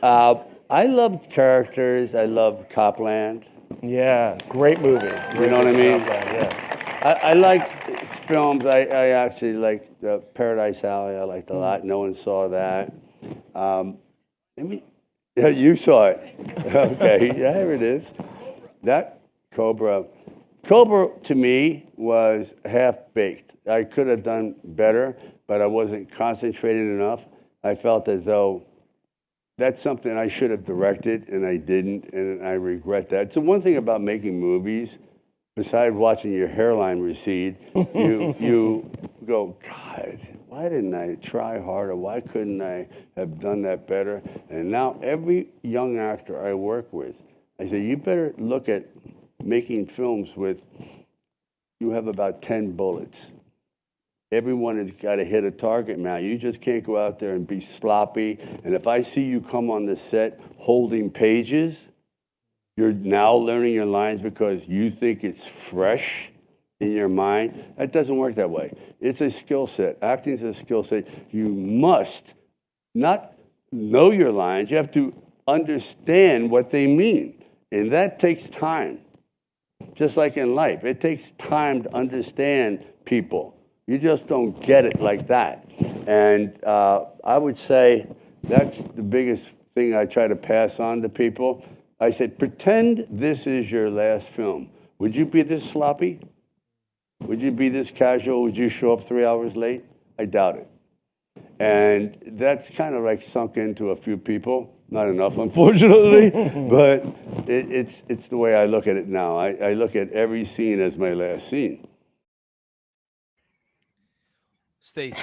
I love characters. I love Copland. Yeah, great movie. You know what I mean? Yeah. I like films. I actually like Paradise Alley. I liked a lot. No one saw that. You saw it. Okay, yeah, here it is. That Cobra to me was half-baked. I could have done better, but I wasn't concentrated enough. I felt as though that's something I should have directed, and I didn't, and I regret that. So one thing about making movies, besides watching your hairline recede, you go, God, why didn't I try harder? Why couldn't I have done that better? And now every young actor I work with, I say, you better look at making films with, you have about 10 bullets. Everyone has got to hit a target now. You just can't go out there and be sloppy. And if I see you come on the set holding pages, you're now learning your lines because you think it's fresh in your mind. That doesn't work that way. It's a skill set. Acting is a skill set. You must not know your lines. You have to understand what they mean. And that takes time. Just like in life, it takes time to understand people. You just don't get it like that. And I would say that's the biggest thing I try to pass on to people. I said, pretend this is your last film. Would you be this sloppy? Would you be this casual? Would you show up 3 hours late? I doubt it. And that's kind of like sunk into a few people. Not enough, unfortunately, but it's the way I look at it now. I look at every scene as my last scene. Stacy,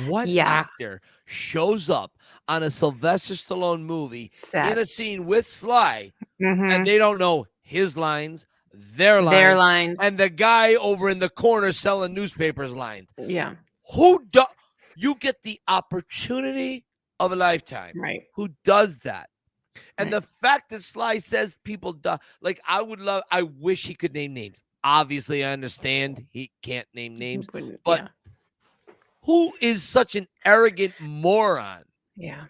what actor shows up on a Sylvester Stallone movie in a scene with Sly and they don't know his lines, their lines, and the guy over in the corner selling newspapers lines? Yeah. You get the opportunity of a lifetime. Right. Who does that? And the fact that Sly says people die, like I wish he could name names. Obviously, I understand he can't name names, but who is such an arrogant moron? Yeah.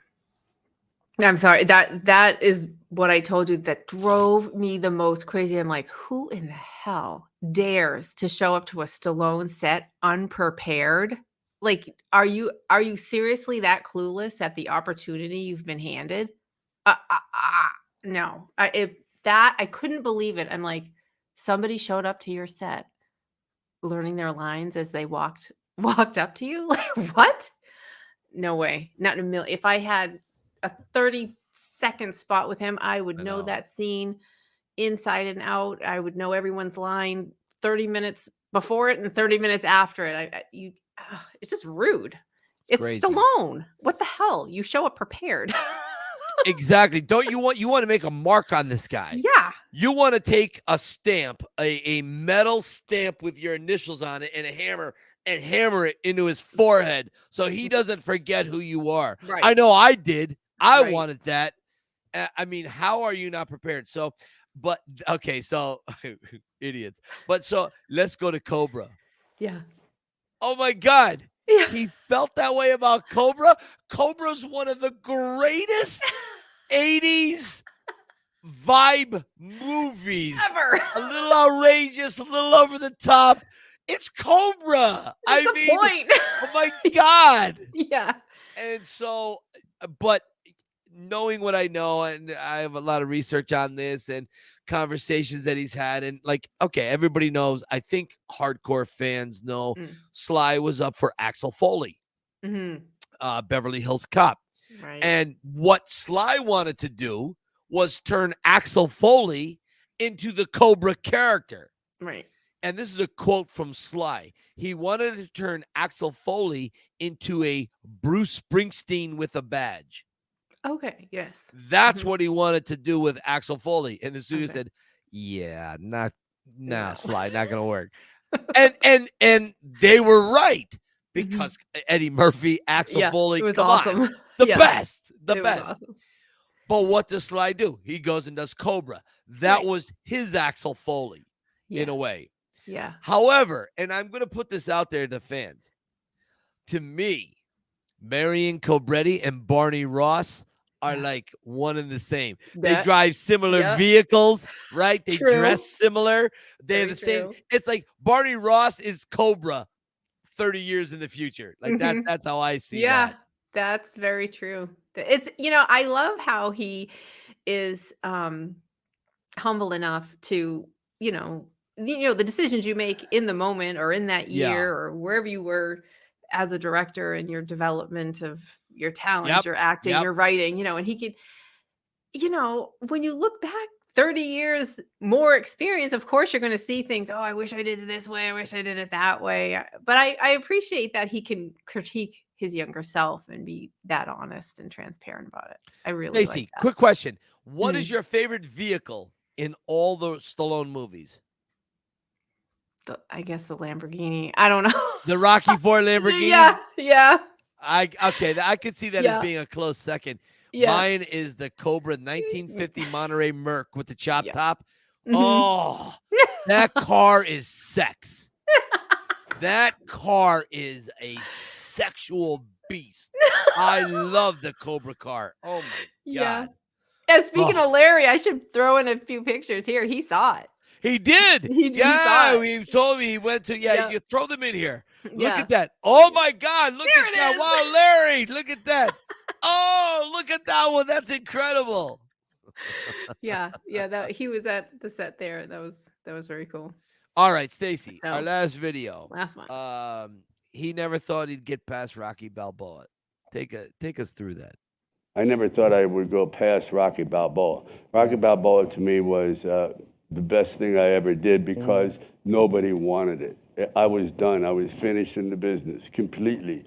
I'm sorry. That is what I told you that drove me the most crazy. I'm like, who in the hell dares to show up to a Stallone set unprepared? Like, are you seriously that clueless at the opportunity you've been handed? No. I couldn't believe it. I'm like, somebody showed up to your set learning their lines as they walked up to you? Like, what? No way. Not in a million. If I had a 30-second spot with him, I would know that scene inside and out. I would know everyone's line 30 minutes before it and 30 minutes after it. It's just rude. It's crazy. Stallone. What the hell? You show up prepared. Exactly. Don't you want to make a mark on this guy? Yeah. You want to take a stamp, a metal stamp with your initials on it and a hammer and hammer it into his forehead so he doesn't forget who you are. Right. I know I did. I wanted that. I mean, how are you not prepared? So idiots. But so let's go to Cobra. Yeah. Oh my God. Yeah. He felt that way about Cobra. Cobra's one of the greatest 80s vibe movies ever. A little outrageous, a little over the top. It's Cobra. Point. Oh my God. Yeah. And so, but knowing what I know, and I have a lot of research on this and conversations that he's had, and like, okay, everybody knows, I think hardcore fans know Sly was up for Axel Foley, Beverly Hills Cop. Right. And what Sly wanted to do was turn Axel Foley into the Cobra character. Right. And this is a quote from Sly. He wanted to turn Axel Foley into a Bruce Springsteen with a badge. Okay. Yes. That's Mhm. what he wanted to do with Axel Foley. And the studio Okay. said, yeah, nah, No. Sly, not gonna work. And they were right, Mhm. because Eddie Murphy, Axel Yeah. It Foley, was come on, awesome. the Yeah. best, the It was best. awesome. But what does Sly do? He goes and does Cobra. That Right. was his Axel Foley in Yeah. a way. Yeah. However, and I'm going to put this out there to fans. To me, Marion Cobretti and Barney Ross are Yeah. like one and the same. They That drive similar Yep. vehicles, right? They dress True. similar. They have Very the same. true. It's like Barney Ross is Cobra 30 years in the future. Like Mhm. that's how I see Yeah. that. That's very true. It's I love how he is humble enough to, the decisions you make in the moment or in that Yeah. year or wherever you were as a director in your development of your talent, Yep. your acting, Yep. your writing, and he could, when you look back 30 years more experience, of course you're going to see things. Oh, I wish I did it this way. I wish I did it that way. But I appreciate that he can critique his younger self and be that honest and transparent about it. I really like Stacy, that. quick question. What is Mm. your favorite vehicle in all the Stallone movies? I guess the Lamborghini. I don't know. The Rocky 4 Lamborghini? Yeah, yeah, I could see that as yeah, being a close second. yeah. Mine is the Cobra 1950 Monterey Merc with the chop Yeah. top. Mhm. Oh, that car is sex. That car is a sexual beast. I love the Cobra car. Oh my Yeah. God. And speaking Oh, of Larry, I should throw in a few pictures here. He saw it. he did. He saw Yeah, it. he told me he went to, Yep. you throw them in here. Look Yeah. at that. Oh my God. Look There at it that. is. Wow, Larry. Look at that. Oh, look at that one. That's incredible. Yeah, that he was at the set there. That was very cool. All right, Stacy, our So, last video. last one. He never thought he'd get past Rocky Balboa. Take us through that. I never thought I would go past Rocky Balboa. Rocky Balboa to me was the best thing I ever did because nobody wanted it. I was done. I was finished in the business completely.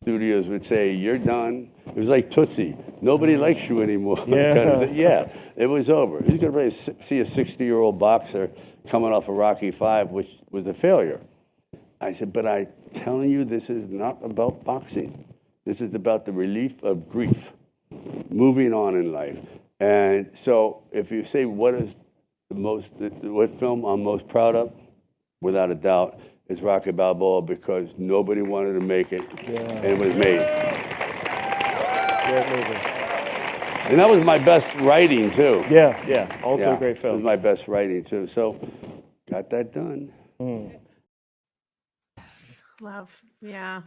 Studios would say, "You're done." It was like Tootsie. Nobody likes you anymore. Yeah. Kind of thing. Yeah, it was over. Who's going to see a 60-year-old boxer coming off of Rocky V, which was a failure? I said, but I'm telling you, this is not about boxing. This is about the relief of grief, moving on in life. And so if you say what is what film I'm most proud of, without a doubt, is Rocky Balboa because nobody wanted to make it, and it was made. Great movie. And that was my best writing, too. Yeah. Also a great It film. was my best writing, too. So got that done. Love. Yeah.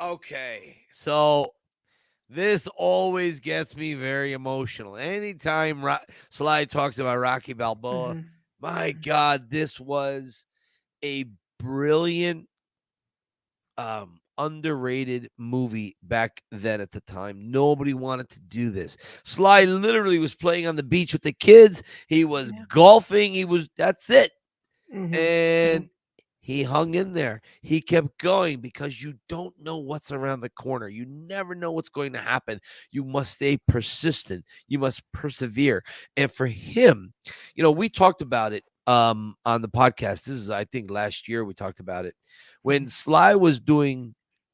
Okay, so this always gets me very emotional. Anytime Sly talks about Rocky Balboa, Mhm. my God, this was a brilliant, underrated movie back then at the time. Nobody wanted to do this. Sly literally was playing on the beach with the kids. He was Yeah. golfing. That's it. Mhm. And he hung in there. He kept going because you don't know what's around the corner. You never know what's going to happen. You must stay persistent. You must persevere. And for him, we talked about it on the podcast. This is, I think, last year we talked about it. When Sly was doing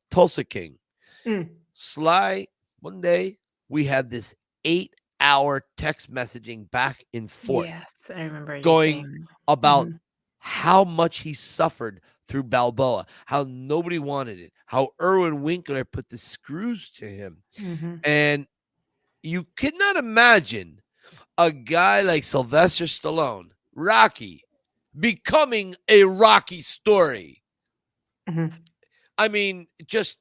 Tulsa King, Mm. Sly, one day we had this 8-hour text messaging back and forth Yes, I remember you going saying. about Mhm. how much he suffered through Balboa, how nobody wanted it, how Irwin Winkler put the screws to him. Mhm. And you cannot imagine a guy like Sylvester Stallone, Rocky, becoming a Rocky story. Mhm. I mean, just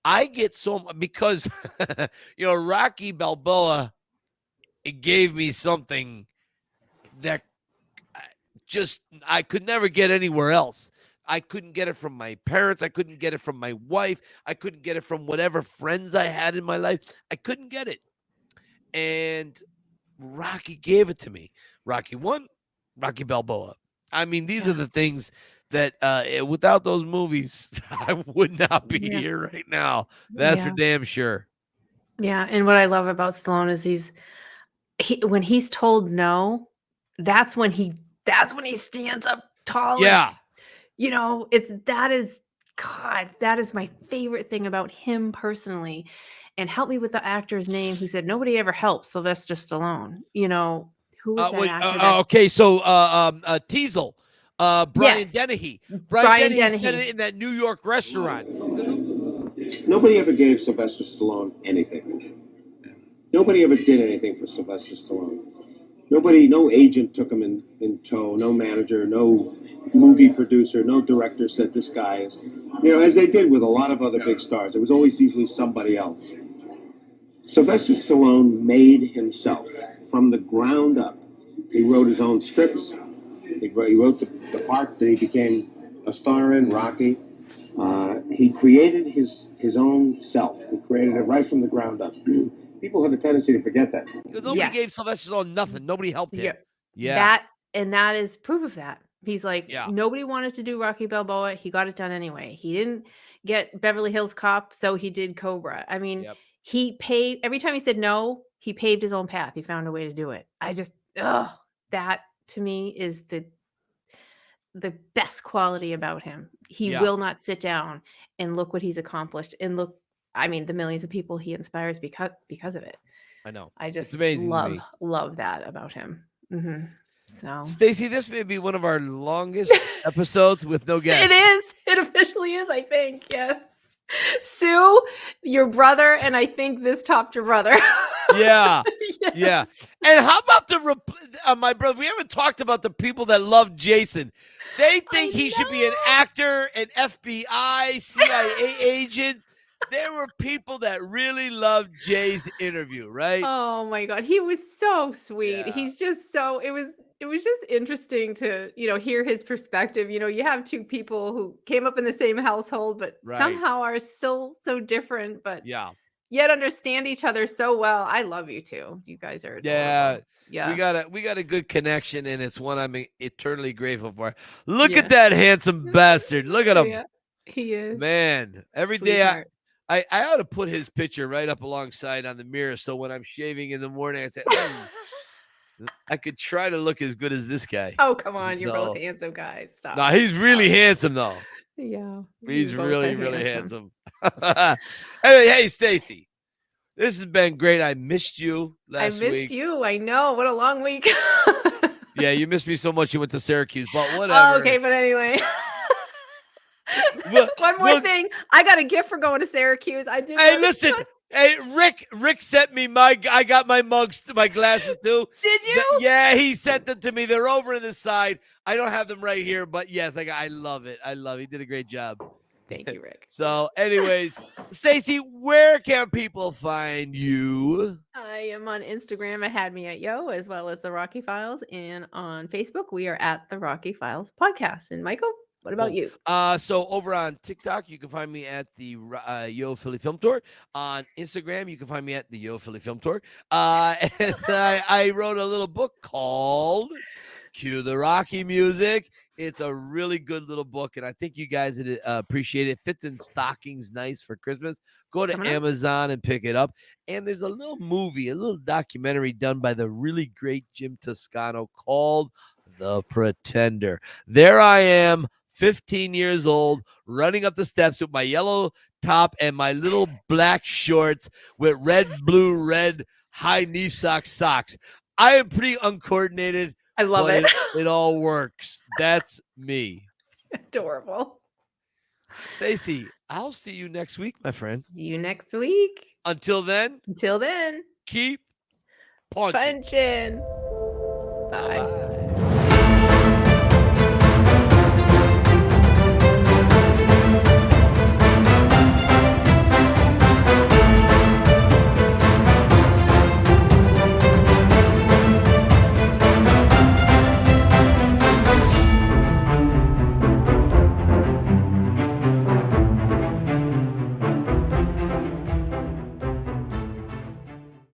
I get so much because Rocky Balboa, it gave me something that I could never get anywhere else. I couldn't get it from my parents. I couldn't get it from my wife. I couldn't get it from whatever friends I had in my life. I couldn't get it. And Rocky gave it to me. Rocky 1, Rocky Balboa. I mean, these are the things that without those movies, I would not be here right now. That's for damn sure. Yeah, and what I love about Stallone is when he's told no, that's when he stands up tall Yeah. as that is my favorite thing about him personally. And help me with the actor's name who said nobody ever helped Sylvester Stallone. Who was that actor? Okay, so Teasel, Brian Yes. Dennehy. Brian Dennehy said Dennehy. it in that New York restaurant. Nobody ever gave Sylvester Stallone anything. Nobody ever did anything for Sylvester Stallone. No agent took him in tow, no manager, no movie producer, no director said this guy is, as they did with a lot of other big stars. It was always usually somebody else. Sylvester Stallone made himself from the ground up. He wrote his own scripts. He wrote the part that he became a star in, Rocky. He created his own self. He created it right from the ground up. People have a tendency to forget that. Nobody gave Sylvester Stallone nothing. Nobody helped him. Yeah. That is proof of that. He's like, Yeah. nobody wanted to do Rocky Balboa. He got it done anyway. He didn't get Beverly Hills Cop, so he did Cobra. I mean, he paved every time he said no, he paved his own path. He found a way to do it. That to me is the best quality about him. He will not sit down and look what he's accomplished and look, the millions of people he inspires because of it. I know. I just It's amazing to me. love that about him. Mm-hmm. So Stacy, this may be one of our longest episodes with no guests. It is. It officially is, I think. Yes. Sue, your brother, and I think this topped your brother. Yeah. Yes. Yeah. And how about my brother? We haven't talked about the people that love Jason. They think he should be an actor, an FBI, CIA agent. There were people that really loved Jay's interview, right? Oh my God. He was so sweet. Yeah. He's just it was just interesting to, hear his perspective. You have two people who came up in the same household, but somehow are still so different, but yet understand each other so well. I love you too. You guys are adorable. Yeah. We got a good connection, and it's one I'm eternally grateful for. Look at that handsome bastard. Look at him. Yeah, he is. Man, every day I ought to put his picture right up alongside on the mirror, so when I'm shaving in the morning, I say, I could try to look as good as this guy. Oh, come on. You're both handsome guys. Stop. No, he's really handsome, though. Yeah. He's really, really handsome. Anyway, hey, Stacy, this has been great. I missed you last week. I missed you. I know. What a long week. Yeah, you missed me so much you went to Syracuse, but whatever. Oh, okay, but anyway. One more thing. I got a gift for going to Syracuse. I do. Hey, listen. Hey, Rick sent me I got my mugs, my glasses too. Did you? Yeah, he sent them to me. They're over in the side. I don't have them right here, but yes, I love it. I love it. He did a great job. Thank you, Rick. So, anyways, Stacy, where can people find you? I am on Instagram at Had Me at Yo, as well as the Rocky Files, and on Facebook we are at the Rocky Files Podcast. And Michael, what about you? So over on TikTok, you can find me at the Yo Philly Film Tour. On Instagram, you can find me at the Yo Philly Film Tour. And I wrote a little book called Cue the Rocky Music. It's a really good little book, and I think you guys would appreciate it. It fits in stockings nice for Christmas. Go to Amazon and pick it up. And there's a little movie, a little documentary done by the really great Jim Toscano called The Pretender. There I am, 15 years old, running up the steps with my yellow top and my little black shorts with red, blue, red high knee socks. I am pretty uncoordinated. I love it. It all works. That's me. Adorable. Stacy, I'll see you next week, my friend. See you next week. Until then. Keep punching.